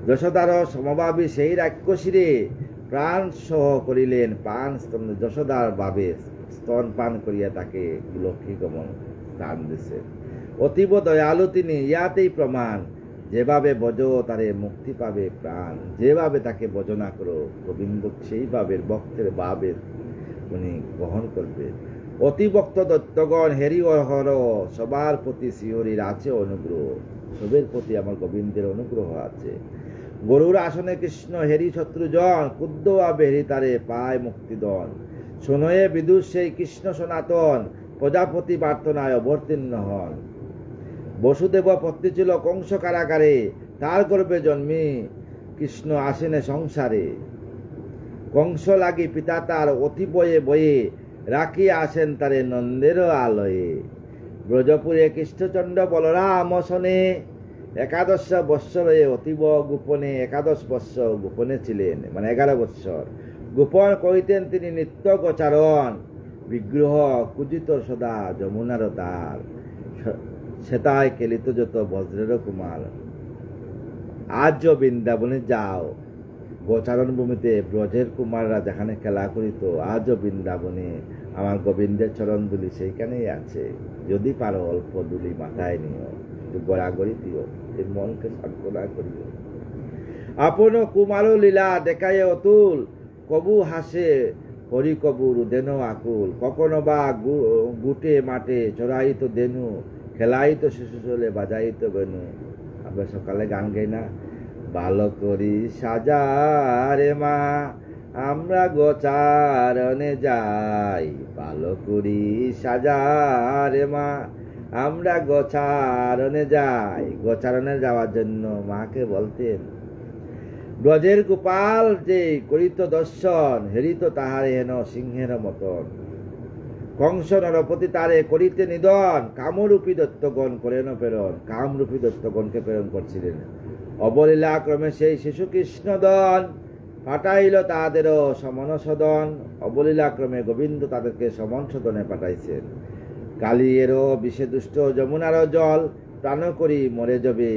যশোদার সমভাবী সেই রাক্ষসীরে, প্রাণ সহ করিলেন পান স্তন। যশোদার ভাবে স্তন পান করিয়া তাকে লক্ষ্মী গমন স্থান দিছে। অতীব দয়ালু তিনি, ইয়াতেই প্রমাণ। যেভাবে ভজ তারে মুক্তি পাবে প্রাণ। যেভাবে তাকে ভজনা করো গোবিন্দ, সেইভাবে ভক্তের ভাবে উনি গ্রহণ করবে। অতিভক্ত দত্তগণ হেরি হর, সবার প্রতি শ্রীহরির আছে অনুগ্রহ। সবের প্রতি আমার গোবিন্দের অনুগ্রহ আছে। গরুর আসনে কৃষ্ণ হেরি শত্রুজন, ক্ষুদ্র আবে হেরি তারে পায় মুক্তিদন। শোনয়ে বিদুষ সেই কৃষ্ণ সনাতন, প্রজাপতি প্রার্থনায় অবতীর্ণ হন। বসুদেব পত্নী ছিল কংস কারাগারে, তার গর্ভে জন্মে কৃষ্ণ আসেনে সংসারে। কংস লাগি পিতা তার অতি বয়ে বয়ে, রাখিয়া আসেন তারে নন্দের আলয়ে। ব্রজপুরে কৃষ্ণচন্দ্র বলরাম শনে 11 বৎসরে অতীব গোপনে 11 বৎসর গোপনে ছিলেন, মানে 11 বৎসর গোপন করিতেন তিনি নিত্য গোচারণ। বিগ্রহ কুজিত সদা যমুনার দ্বার, সেতায় কেলিত যত বজ্রের কুমার। আজ বৃন্দাবনে যাও, গোচারণ ভূমিতে ব্রজের কুমাররা যেখানে খেলা করিত, আজও বৃন্দাবনে আমার গোবিন্দের চরণ দুলি সেইখানেই আছে। যদি পারো অল্প দুলি মাথায় নিও, একটু গড়াগড়ি দিও, এই মনকে সান্ত্বনা করিও। আপন কুমার লীলা দেখায় অতুল, কবু হাসে হরি কবু রুদেন আকুল। কখনো বা গুটে মাঠে চড়াইতো দেনু, খেলাইতো শিশু চলে বাজাইতো বেনু। আমরা সকালে গান গাই না, ভালো করি সাজারে মা আমরা গোচারণে যাই, ভালো করি সাজারে মা আমরা গোচারণে যাই। গোচারণে যাওয়ার জন্য মাকে বলতেন। ব্রজের গোপাল যে করিত দর্শন, হেরিত তাহারে হেন সিংহের মতন। কংস নরপতি তারে করিতে নিধন, কামরূপী দত্তগণ করেন প্রেরণ। কামরূপী দত্তগণকে প্রেরণ করছিলেন। অবলীলা ক্রমে সেই শিশু কৃষ্ণদন, পাঠাইল তাদেরও সমন সদন। অবলীলা ক্রমে গোবিন্দ তাদেরকে সমন সদনে পাঠাইছেন। কালিয়েরও বিষে দুষ্ট যমুনার জল, প্রাণ করি মরে যাবে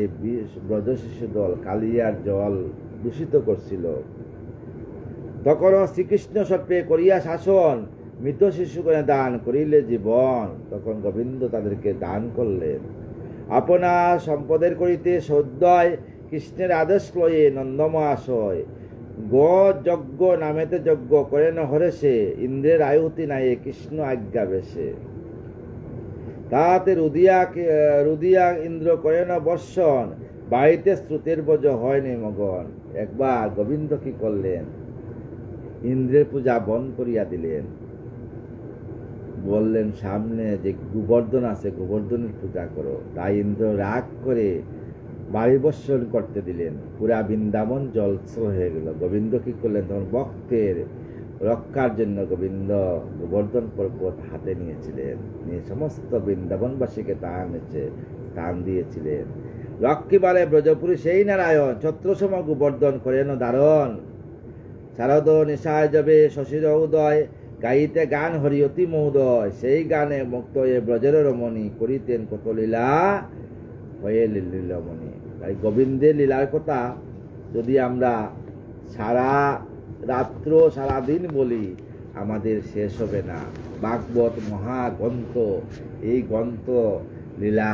ব্রজ শিশু দল। কালিয়ার জল দূষিত করছিল। তখন শ্রীকৃষ্ণ সর্পে করিয়া শাসন, মৃত শিশুকে দান করিলে জীবন। তখন গোবিন্দ তাদেরকে দান করলেন। আপনার সম্পদের করিতে সদ্যয়, কৃষ্ণের আদেশ লয়ে নন্দমাশয়। যজ্ঞ নামেতে যজ্ঞ করেন হরেছে, ইন্দ্রের আয়ুতি নাই কৃষ্ণ আজ্ঞা বেশে। তাতে রুদিয়া ইন্দ্র করেন বর্ষণ, বাড়িতে শ্রুতের বজ হয়নি মগন। একবার গোবিন্দ কি করলেন, ইন্দ্রের পূজা বন্ধ করিয়া দিলেন। বললেন সামনে যে গোবর্ধন আছে, গোবর্ধনের পূজা করো। তাই ইন্দ্র রাগ করে বাড়ি বর্ষণ করতে দিলেন। পুরা বৃন্দাবন জলছল হয়ে গেল। গোবিন্দ কি করলেন, তখন ভক্তের রক্ষার জন্য গোবিন্দ গোবর্ধন পর্বত হাতে নিয়েছিলেন, নিয়ে সমস্ত বৃন্দাবনবাসীকে স্থান দিয়েছিলেন। লক্ষ্মী বলে ব্রজপুরী সেই নারায়ণ, ছত্রসম গোবর্ধন করেন ধারণ। শারদ নিশায় যাবে শশীর উদয়, গাইতে গান হরি অতি মহোদয়। সেই গানে মুক্ত হয়ে ব্রজের রমণী, করিতেন কত লীলা হয়ে লীলামণি। তাই গোবিন্দের লীলার কথা যদি আমরা সারা রাত্র সারাদিন বলি, আমাদের শেষ হবে না। ভাগবত মহাগ্রন্থ, এই গ্রন্থ লীলা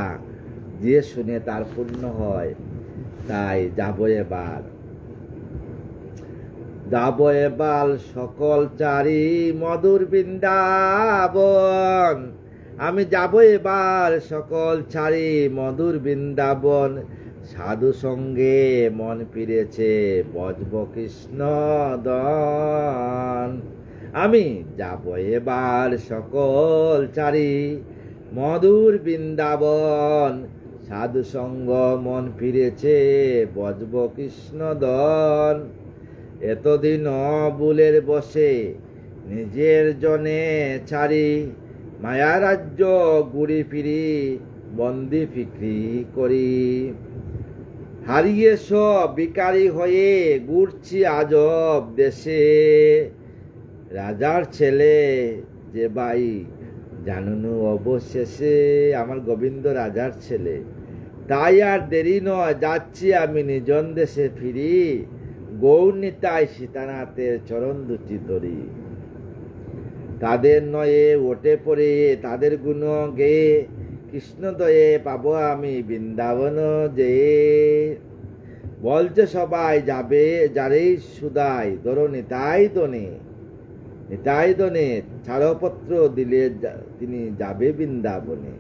যে শুনে তার পূর্ণ হয়। তাই যাব এবার সকল চারি মধুর বৃন্দাবন। আমি যাব এবার সকল ছাড়ি মধুর বৃন্দাবন। সাধু সঙ্গে মন ফিরেছে বজব কৃষ্ণ দন। আমি যাব এবার সকল ছাড়ি মধুর বৃন্দাবন। সাধু সঙ্গ মন ফিরেছে বজব কৃষ্ণ দন। এতদিন বুলের বসে নিজের জনে ছাড়ি, মায়া রাজ্য ঘুরি ফিরি বন্দি ফিক্রি করি। হারিয়ে সব বিকারী হয়ে ঘুরছি আজব দেশে। রাজার ছেলে যে ভাই জানুনু অবশেষে। আমার গোবিন্দ রাজার ছেলে, তাই আর দেরি নয়, যাচ্ছি আমি নিজন দেশে ফিরি। গৌরনীতায় সীতানাথের চরণ দুটি ধরি। তাদের নয়ে ওঠে পড়ে তাদের গুণ গেয়ে, কৃষ্ণ দয়ে পাবো আমি বৃন্দাবন যে। বলছে সবাই যাবে যারেই সুদাই, ধরো নিতাই দনে ছাড়পত্র দিলে তিনি যাবে বৃন্দাবনে।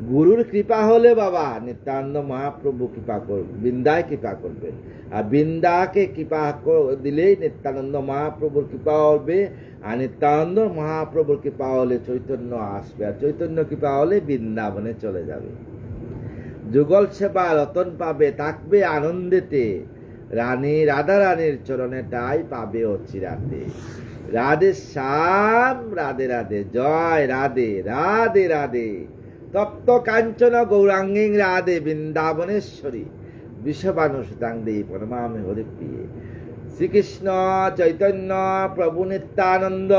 গুরুর কৃপা হলে বাবা নিত্যানন্দ মহাপ্রভু কৃপা করবে, বৃন্দায় কৃপা করবে। আর বৃন্দাকে কৃপা দিলেই নিত্যানন্দ মহাপ্রভুর কৃপা হবে। আর নিত্যানন্দ মহাপ্রভুর কৃপা হলে চৈতন্য আসবে, আর চৈতন্য কৃপা হলে বৃন্দাবনে চলে যাবে। যুগল সেবা রতন পাবে, থাকবে আনন্দেতে। রাধা রানীর চরণেটাই পাবে অচিরাতে। রাধে শ্যাম রাধে রাধে, জয় রাধে রাধে রাধে। তো তপ্ত কাঞ্চন গৌরাঙ্গীং রাধে বৃন্দাবনেশ্বরী বিষবানুসুতাং দেবী পরমামি হরিপ্রিয়ে। শ্রীকৃষ্ণ চৈতন্য প্রভু নিত্যানন্দ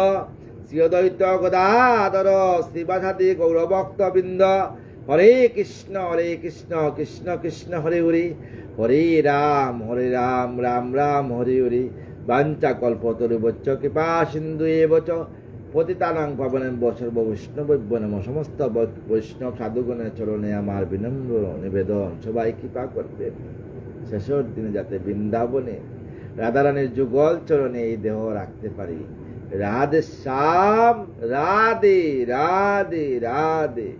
শ্রী অদ্বৈত গদাধর শ্রীবাসাদি গৌরভক্তবৃন্দ। হরে কৃষ্ণ কৃষ্ণ কৃষ্ণ হরে হরে, হরে রাম রাম রাম হরে হরে। বাঞ্ছা কল্পতরুভ্যশ্চ কৃপা সিন্ধু এব চ পতিতানাং পাবনেভ্য সর্ববৈষ্ণবেভ্যো নমঃ। সমস্ত বৈষ্ণব সাধুগণের চরণে আমার বিনম্র নিবেদন, সবাই কৃপা করবেন শেষের দিনে যাতে বৃন্দাবনে রাধারানীর যুগল চরণে এই দেহ রাখতে পারি। রাধে শ্যাম, রাধে রাধে রাধে।